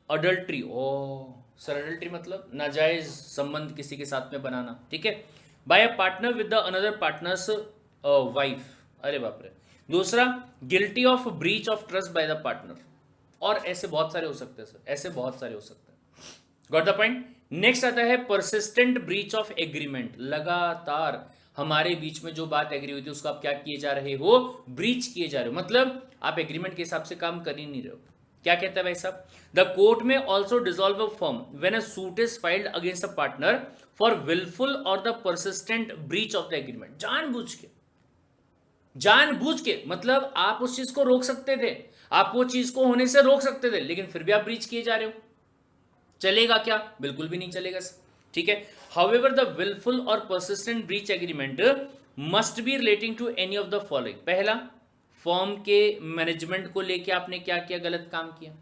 अडल्ट्री। ओ सर, अडल्ट्री मतलब नाजायज संबंध किसी के साथ में बनाना, ठीक है, by a partner with the another partner's wife. अरे बाप रे। दूसरा, guilty of breach of trust by the partner. और ऐसे बहुत सारे हो सकते हैं सर, ऐसे बहुत सारे हो सकते हैं। Got the point? नेक्स्ट आता है परसिस्टेंट ब्रीच ऑफ एग्रीमेंट। लगातार हमारे बीच में जो बात एग्री हुई थी उसको आप क्या किए जा रहे हो, ब्रीच किए जा रहे हो, मतलब आप एग्रीमेंट के हिसाब से काम कर ही नहीं रहे हो। क्या कहता है भाई साहब? The court may also dissolve a firm when a suit is filed against a partner for wilful और the persistent breach of the agreement. जानबूझ के मतलब आप उस चीज को रोक सकते थे, आप वो चीज को होने से रोक सकते थे, लेकिन फिर भी आप ब्रीच किए जा रहे हो। चलेगा क्या? बिल्कुल भी नहीं चलेगा, ठीक है। हाउएवर द विलफुल और persistent breach agreement must be relating to any of the following. पहला, फॉर्म के मैनेजमेंट को लेके आपने क्या किया, गलत काम किया,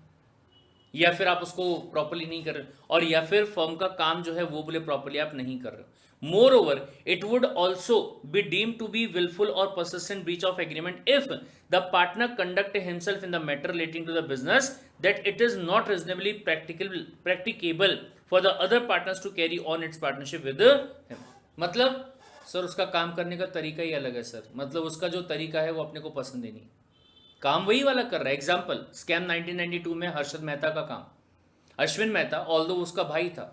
या फिर आप उसको प्रॉपर्ली नहीं कर रहे, और या फिर फर्म का काम जो है वो बोले प्रॉपर्ली आप नहीं कर रहे। Moreover it would also be deem to be wilful और persistent breach of agreement if the partner conduct himself in the matter relating to the business that it is not reasonably practicable for the other partners to carry on its partnership with him. मतलब सर उसका काम करने का तरीका ही अलग है सर, मतलब उसका जो तरीका है वो अपने को पसंद ही नहीं, काम वही वाला कर रहा है। एग्जाम्पल, स्कैम 1992 में हर्षद मेहता का काम। अश्विन मेहता ऑल्दो उसका भाई था,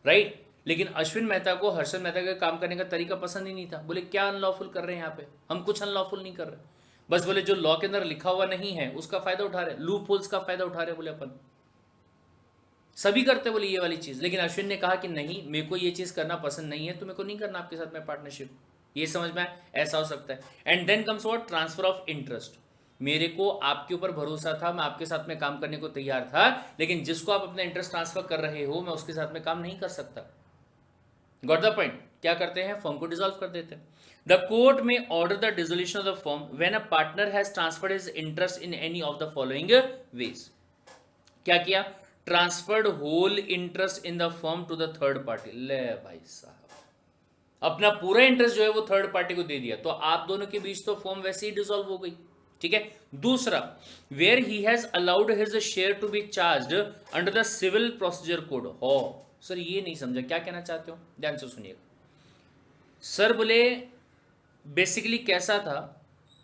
राइट, लेकिन अश्विन मेहता को हर्षद मेहता का काम करने का तरीका पसंद ही नहीं था। बोले क्या अनलॉफुल कर रहे हैं यहाँ पे, हम कुछ अनलॉफुल नहीं कर रहे, बस बोले जो लॉ के अंदर लिखा हुआ नहीं है उसका फायदा उठा रहे, लूप होल्स का फायदा उठा रहे। बोले अपन सभी करते बोले ये वाली चीज, लेकिन अश्विन ने कहा कि नहीं मेरे को ये चीज करना पसंद नहीं है, तो मेरे को नहीं करना आपके साथ में पार्टनरशिप। ये समझ में ऐसा हो सकता है। And then comes what, transfer of interest. मेरे को आपके ऊपर भरोसा था, मैं आपके साथ में काम करने को तैयार था, लेकिन जिसको आप अपना इंटरेस्ट ट्रांसफर कर रहे हो मैं उसके साथ में काम नहीं कर सकता। Got the point? क्या करते हैं, फॉर्म को डिसॉल्व कर देते हैं। द कोर्ट में order the dissolution of the firm when a partner has transferred his interest in any of the following ways. क्या किया, transferred whole interest in the firm to the third party. ले भाई साहब, अपना पूरा इंटरेस्ट जो है वो थर्ड पार्टी को दे दिया, तो आप दोनों के बीच तो फॉर्म वैसे ही डिसॉल्व हो गई, ठीक है। दूसरा, where he has allowed his share to be charged under the civil procedure code. हो सर ये नहीं समझा, क्या कहना चाहते हो, ध्यान से सुनिएगा। सर बोले बेसिकली कैसा था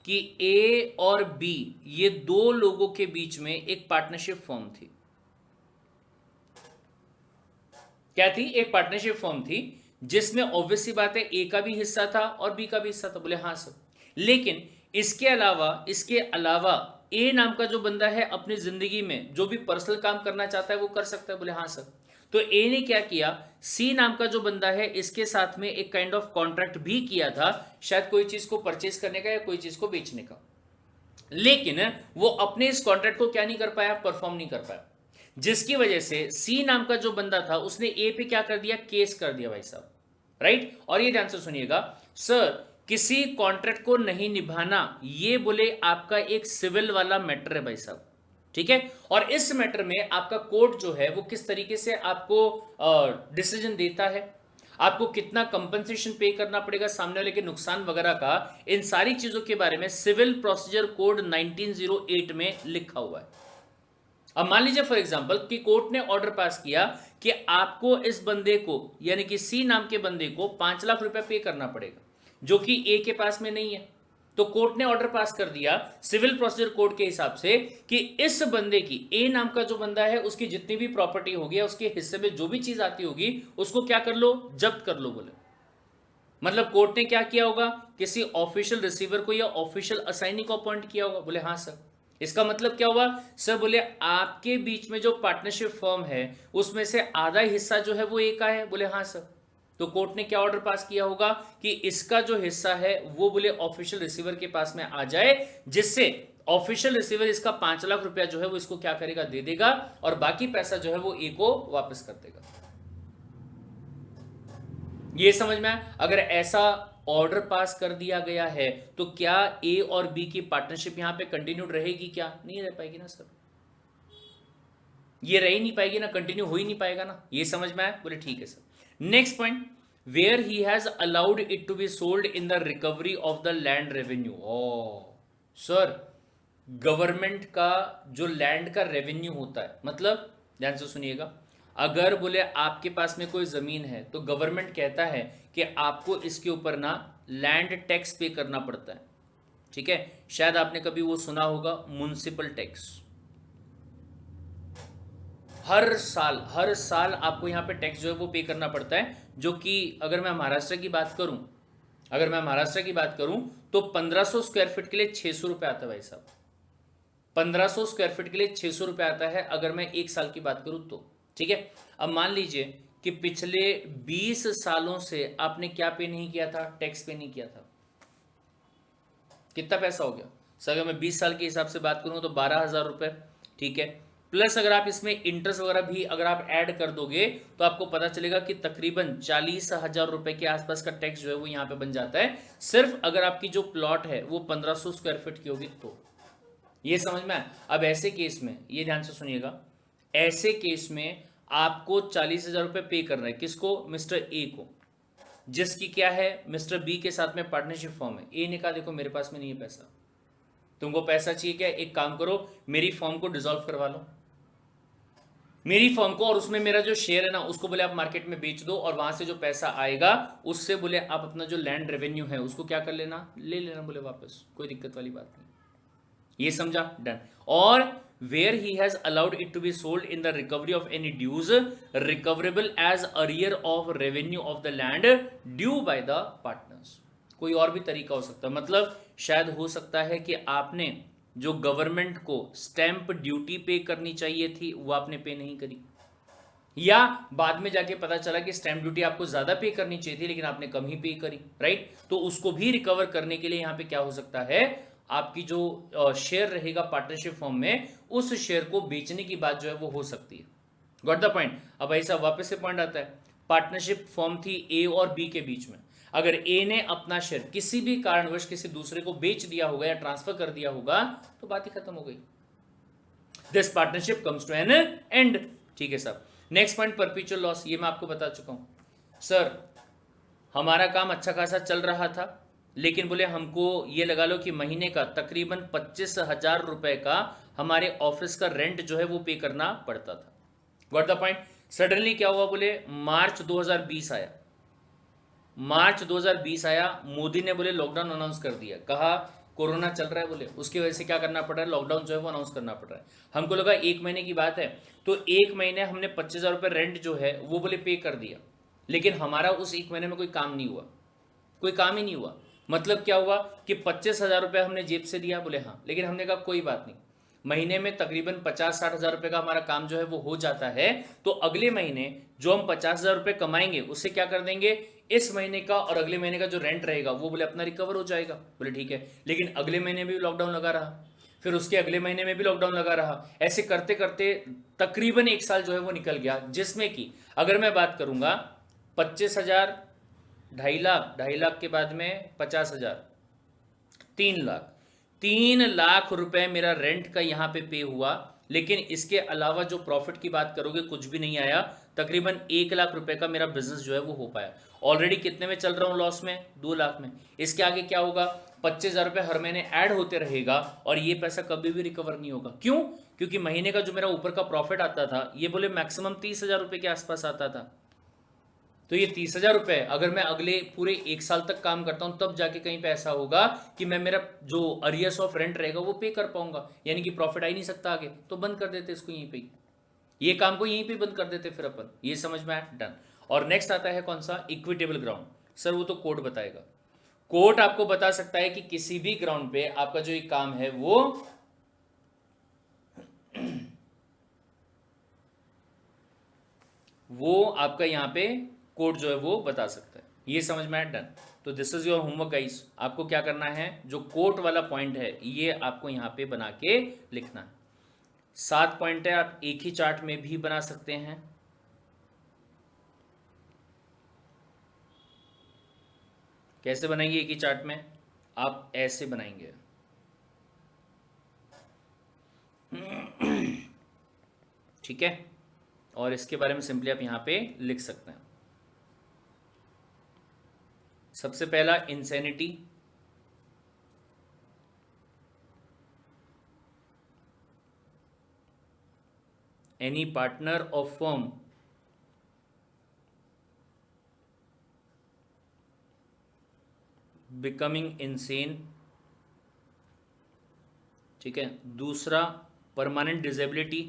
कि ए और बी ये दो लोगों के बीच में एक पार्टनरशिप फॉर्म थी। क्या थी, एक पार्टनरशिप फॉर्म थी जिसमें ऑब्वियसली बात है ए का भी हिस्सा था और बी का भी हिस्सा था। बोले हाँ सर, लेकिन इसके अलावा ए नाम का जो बंदा है अपनी जिंदगी में जो भी पर्सनल काम करना चाहता है वो कर सकता है। बोले हाँ सर। तो ए ने क्या किया, सी नाम का जो बंदा है इसके साथ में एक काइंड ऑफ कॉन्ट्रैक्ट भी किया था, शायद कोई चीज को परचेज करने का या कोई चीज को बेचने का, लेकिन वो अपने इस कॉन्ट्रैक्ट को क्या नहीं कर पाया, परफॉर्म नहीं कर पाया, जिसकी वजह से सी नाम का जो बंदा था उसने ए पे क्या कर दिया, केस कर दिया भाई साहब, राइट। और ये ध्यान से सुनिएगा सर, किसी कॉन्ट्रैक्ट को नहीं निभाना ये बोले आपका एक सिविल वाला मैटर है भाई साहब, ठीक है। और इस मैटर में आपका कोर्ट जो है वो किस तरीके से आपको डिसीजन देता है, आपको कितना कंपनसेशन पे करना पड़ेगा सामने वाले के नुकसान वगैरह का, इन सारी चीजों के बारे में सिविल प्रोसीजर कोड 1908 में लिखा हुआ है। अब मान लीजिए फॉर एग्जांपल कि कोर्ट ने ऑर्डर पास किया कि आपको इस बंदे को यानी कि सी नाम के बंदे को 5 लाख रुपए पे करना पड़ेगा, जो कि ए के पास में नहीं है। तो कोर्ट ने ऑर्डर पास कर दिया सिविल प्रोसीजर कोड के हिसाब से कि इस बंदे की, ए नाम का जो बंदा है उसकी जितनी भी प्रॉपर्टी होगी, उसके हिस्से में जो भी चीज आती होगी उसको क्या कर लो, जब्त कर लो। बोले मतलब कोर्ट ने क्या किया होगा, किसी ऑफिशियल रिसीवर को या ऑफिशियल असाइनी को अपॉइंट किया होगा। बोले हाँ सर। इसका मतलब क्या हुआ सर, बोले आपके बीच में जो पार्टनरशिप फर्म है उसमें से आधा हिस्सा जो है वो ए का है। बोले हाँ सर। तो कोर्ट ने क्या ऑर्डर पास किया होगा कि इसका जो हिस्सा है वो बोले ऑफिशियल रिसीवर के पास में आ जाए, जिससे ऑफिशियल रिसीवर इसका 5 लाख रुपया जो है वो इसको क्या करेगा, दे देगा, और बाकी पैसा जो है वो ए को वापस कर देगा। ये समझ में आया? अगर ऐसा ऑर्डर पास कर दिया गया है, तो क्या ए और बी की पार्टनरशिप यहां पे कंटिन्यूड रहेगी? क्या नहीं रह पाएगी ना सर, ये रह ही नहीं पाएगी ना, कंटिन्यू हो ही नहीं पाएगा ना। ये समझ में आया? बोले ठीक है sir. Next point, where he has allowed it to be sold in the recovery of the land revenue. ओ सर, गवर्नमेंट का जो लैंड का रेवेन्यू होता है, मतलब ध्यान से सुनिएगा, अगर बोले आपके पास में कोई जमीन है तो गवर्नमेंट कहता है कि आपको इसके ऊपर ना लैंड टैक्स पे करना पड़ता है, ठीक है। शायद आपने कभी वो सुना होगा, म्युनिसिपल टैक्स। हर साल आपको यहाँ पे टैक्स जो है वो पे करना पड़ता है, जो कि अगर मैं महाराष्ट्र की बात करूं तो 1500 स्क्वायर फीट के लिए 600 रुपये आता है भाई साहब। 1500 स्क्वायर फीट के लिए 600 रुपये आता है, अगर मैं एक साल की बात करूं तो, ठीक है। अब मान लीजिए कि पिछले 20 सालों से आपने क्या पे नहीं किया था? टैक्स पे नहीं किया था। कितना पैसा हो गया सर? अगर मैं 20 साल के हिसाब से बात करूं तो 12,000 रुपये, ठीक है। प्लस अगर आप इसमें इंटरेस्ट वगैरह भी अगर आप ऐड कर दोगे तो आपको पता चलेगा कि तकरीबन 40,000 रुपए के आसपास का टैक्स जो है वो यहाँ पे बन जाता है, सिर्फ अगर आपकी जो प्लॉट है वो 1500 स्क्वायर फीट की होगी तो। ये समझ में आया? अब ऐसे केस में ये ध्यान से सुनिएगा, ऐसे केस में आपको 40,000 रुपये पे करना है। किसको? मिस्टर ए को, जिसकी क्या है, मिस्टर बी के साथ में पार्टनरशिप फॉर्म है। ए ने कहा देखो मेरे पास में नहीं है पैसा, तुमको पैसा चाहिए क्या, एक काम करो मेरी फॉर्म को डिसॉल्व करवा लो, मेरी फॉर्म को, और उसमें मेरा जो शेयर है ना उसको बोले आप मार्केट में बेच दो, और वहां से जो पैसा आएगा उससे बोले आप अपना जो लैंड रेवेन्यू है उसको क्या कर लेना, ले लेना बोले वापस, कोई दिक्कत वाली बात नहीं। ये समझा? डन। और where he has allowed it to be sold in the recovery of any dues recoverable as arrear of revenue of the land due by the partners. कोई और भी तरीका हो सकता है, मतलब शायद हो सकता है कि आपने जो गवर्नमेंट को स्टैंप ड्यूटी पे करनी चाहिए थी वो आपने पे नहीं करी, या बाद में जाके पता चला कि स्टैंप ड्यूटी आपको ज्यादा पे करनी चाहिए थी लेकिन आपने कम ही पे करी, राइट। तो उसको भी रिकवर करने के लिए यहां पे क्या हो सकता है, आपकी जो शेयर रहेगा पार्टनरशिप फॉर्म में, उस शेयर को बेचने की बात जो है वो हो सकती है। Got the point? अब ऐसा वापस से पॉइंट आता है, पार्टनरशिप फॉर्म थी ए और बी के बीच में, अगर ए ने अपना शेयर किसी भी कारणवश किसी दूसरे को बेच दिया होगा या ट्रांसफर कर दिया होगा तो बात ही खत्म हो गई। This partnership comes to an end, ठीक है साहब। Next point, perpetual loss. ये मैं आपको बता चुका हूं सर, हमारा काम अच्छा खासा चल रहा था, लेकिन बोले हमको ये लगा लो कि महीने का तकरीबन 25,000 रुपए का हमारे ऑफिस का रेंट जो है वो पे करना पड़ता था। Got the point? सडनली क्या हुआ बोले, मार्च 2020 आया, मार्च 2020 आया, मोदी ने बोले लॉकडाउन अनाउंस कर दिया, कहा कोरोना चल रहा है बोले, उसकी वजह से क्या करना पड़ रहा है, लॉकडाउन जो है वो अनाउंस करना पड़ रहा है। हमको लगा एक महीने की बात है, तो एक महीने हमने 25,000 रुपये रेंट जो है वो बोले पे कर दिया, लेकिन हमारा उस एक महीने में कोई काम नहीं हुआ, कोई काम ही नहीं हुआ। मतलब क्या हुआ कि 25,000 रुपये हमने जेब से दिया, बोले हाँ, लेकिन हमने कहा कोई बात नहीं, महीने में तकरीबन 50-60 हज़ार रुपये का हमारा काम जो है वो हो जाता है, तो अगले महीने जो हम 50,000 रुपये कमाएंगे उससे क्या कर देंगे, इस महीने का और अगले महीने का जो रेंट रहेगा वो बोले अपना रिकवर हो जाएगा। बोले ठीक है, लेकिन अगले महीने भी लॉकडाउन लगा रहा, फिर उसके अगले महीने में भी लॉकडाउन लगा रहा, ऐसे करते करते तकरीबन एक साल जो है वो निकल गया, जिसमें कि अगर मैं बात करूंगा 25,000, 2.5 लाख, 2.5 लाख के बाद में 50,000, 3 लाख, 3 लाख रुपए मेरा रेंट का यहाँ पे हुआ, लेकिन इसके अलावा जो प्रॉफिट की बात करोगे कुछ भी नहीं आया, तकरीबन 1 लाख रुपए का मेरा बिजनेस जो है वो हो पाया। ऑलरेडी कितने में चल रहा हूँ, लॉस में, 2 लाख में। इसके आगे क्या होगा, 25,000 रुपये हर महीने ऐड होते रहेगा और ये पैसा कभी भी रिकवर नहीं होगा। क्यों? क्योंकि महीने का जो मेरा ऊपर का प्रॉफिट आता था ये बोले मैक्सिमम 30,000 रुपये के आसपास आता था, तो ये 30,000 रुपये अगर मैं अगले पूरे एक साल तक काम करता हूं तब जाके कहीं पे ऐसा होगा कि मैं मेरा जो अरियर्स ऑफ रेंट रहेगा वो पे कर पाऊंगा, यानी कि प्रॉफिट आ ही नहीं सकता आगे, तो बंद कर देते इसको यहीं पे, ये काम को यहीं पे बंद कर देते फिर अपन। ये समझ में आया? डन। और नेक्स्ट आता है कौन सा, इक्विटेबल ग्राउंड। सर वो तो कोर्ट बताएगा, कोर्ट आपको बता सकता है कि किसी भी ग्राउंड पे आपका जो एक काम है वो आपका यहाँ पे कोड जो है वो बता सकता है। ये समझ में आया? डन। तो this is your homework guys, आपको क्या करना है, जो कोट वाला पॉइंट है ये आपको यहाँ पे बना के लिखना है। 7 पॉइंट है, आप एक ही चार्ट में भी बना सकते हैं। कैसे बनाएंगे एक ही चार्ट में? आप ऐसे बनाएंगे, ठीक है। और इसके बारे में सिंपली आप यहाँ पे लिख सकते हैं। सबसे पहला insanity, any partner of firm becoming insane, ठीक है। दूसरा permanent disability,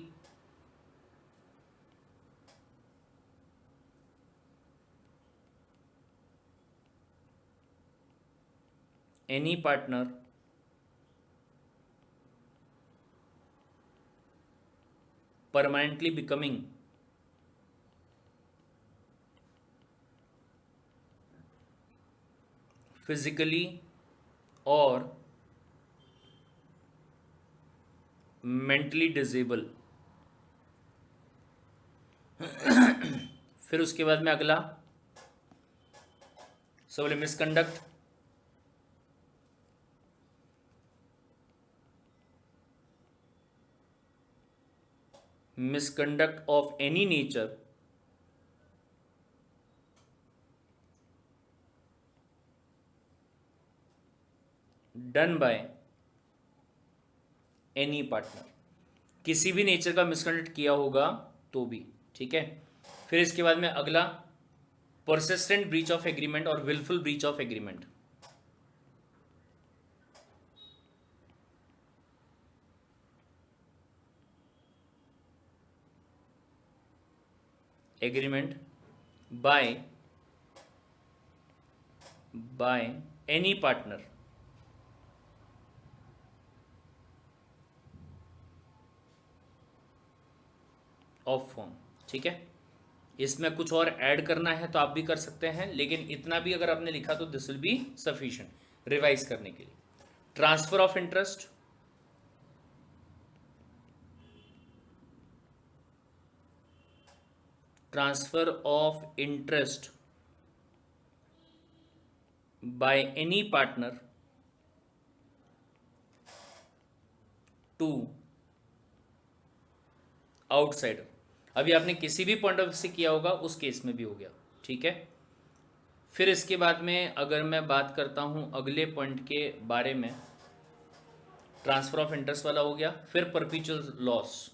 any partner permanently becoming physically or mentally disabled। फिर उसके बाद में अगला बोले misconduct, misconduct of any nature done by any partner, किसी भी नेचर का मिसकंडक्ट किया होगा तो भी, ठीक है। फिर इसके बाद में अगला परसिस्टेंट ब्रीच ऑफ एग्रीमेंट और wilful breach of agreement. Agreement by any partner of firm, ठीक है। इसमें कुछ और ऐड करना है तो आप भी कर सकते हैं, लेकिन इतना भी अगर आपने लिखा तो this will be sufficient revise करने के लिए। Transfer of interest, transfer of interest by any partner to outsider. अभी आपने किसी भी पॉइंट ऑफ व्यू से किया होगा उस केस में भी हो गया, ठीक है। फिर इसके बाद में अगर मैं बात करता हूं अगले पॉइंट के बारे में, ट्रांसफर ऑफ इंटरेस्ट वाला हो गया। फिर परपेचुअल लॉस,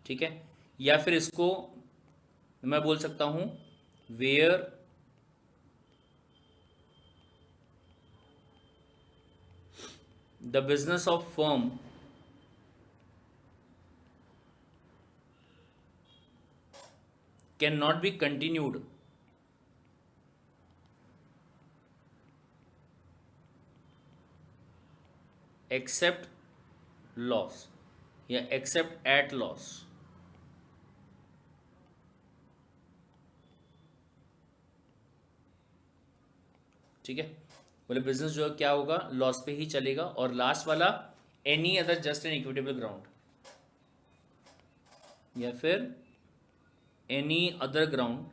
ठीक है। या फिर इसको मैं बोल सकता हूं where the business of firm can not be continued except loss या एक्सेप्ट एट लॉस, ठीक है। बोले बिजनेस जो है क्या होगा, लॉस पे ही चलेगा। और लास्ट वाला any other just an equitable ground, या फिर any other ground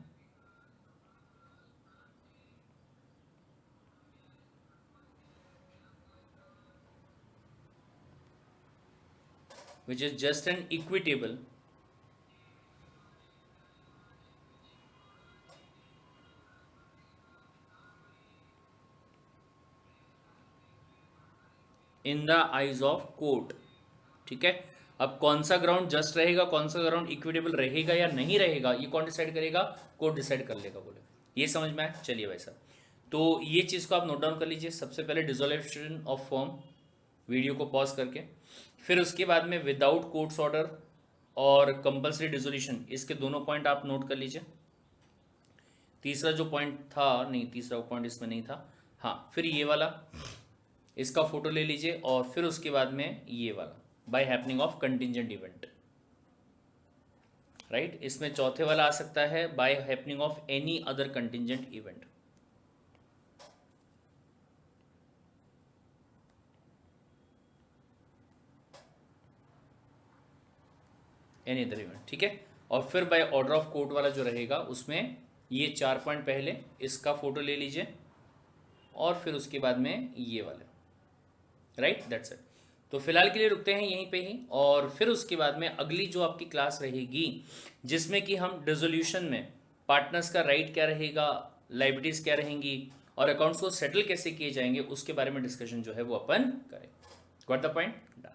which is just an equitable in the eyes of court, ठीक है। अब कौन सा ग्राउंड जस्ट रहेगा, कौन सा ग्राउंड इक्विटेबल रहेगा या नहीं रहेगा, ये कौन डिसाइड करेगा? कोर्ट डिसाइड कर लेगा। बोले ये समझ में आया? चलिए भाई साहब, तो ये चीज़ को आप नोट डाउन कर लीजिए। सबसे पहले डिसोल्यूशन ऑफ फॉर्म, वीडियो को पॉज करके। फिर उसके बाद में विदाउट कोर्ट्स ऑर्डर और कंपल्सरी डिसोल्यूशन, इसके दोनों पॉइंट आप नोट कर लीजिए। तीसरा जो पॉइंट था, नहीं तीसरा पॉइंट इसमें नहीं था, हाँ, फिर ये वाला, इसका फोटो ले लीजिए। और फिर उसके बाद में ये वाला by happening of contingent event, right. इसमें चौथे वाला आ सकता है by happening of any other contingent event. Any other event, ठीक है। और फिर बाय ऑर्डर ऑफ कोर्ट वाला जो रहेगा उसमें ये 4 पॉइंट पहले इसका फोटो ले लीजिए और फिर उसके बाद में ये वाले, राइट, दैट्स इट। तो फिलहाल के लिए रुकते हैं यहीं पे ही, और फिर उसके बाद में अगली जो आपकी क्लास रहेगी जिसमें कि हम डिसोल्यूशन में पार्टनर्स का राइट क्या रहेगा, लाइबिलिटीज क्या रहेंगी और अकाउंट्स को सेटल कैसे किए जाएंगे उसके बारे में डिस्कशन जो है वो अपन करें। Got the point? डन।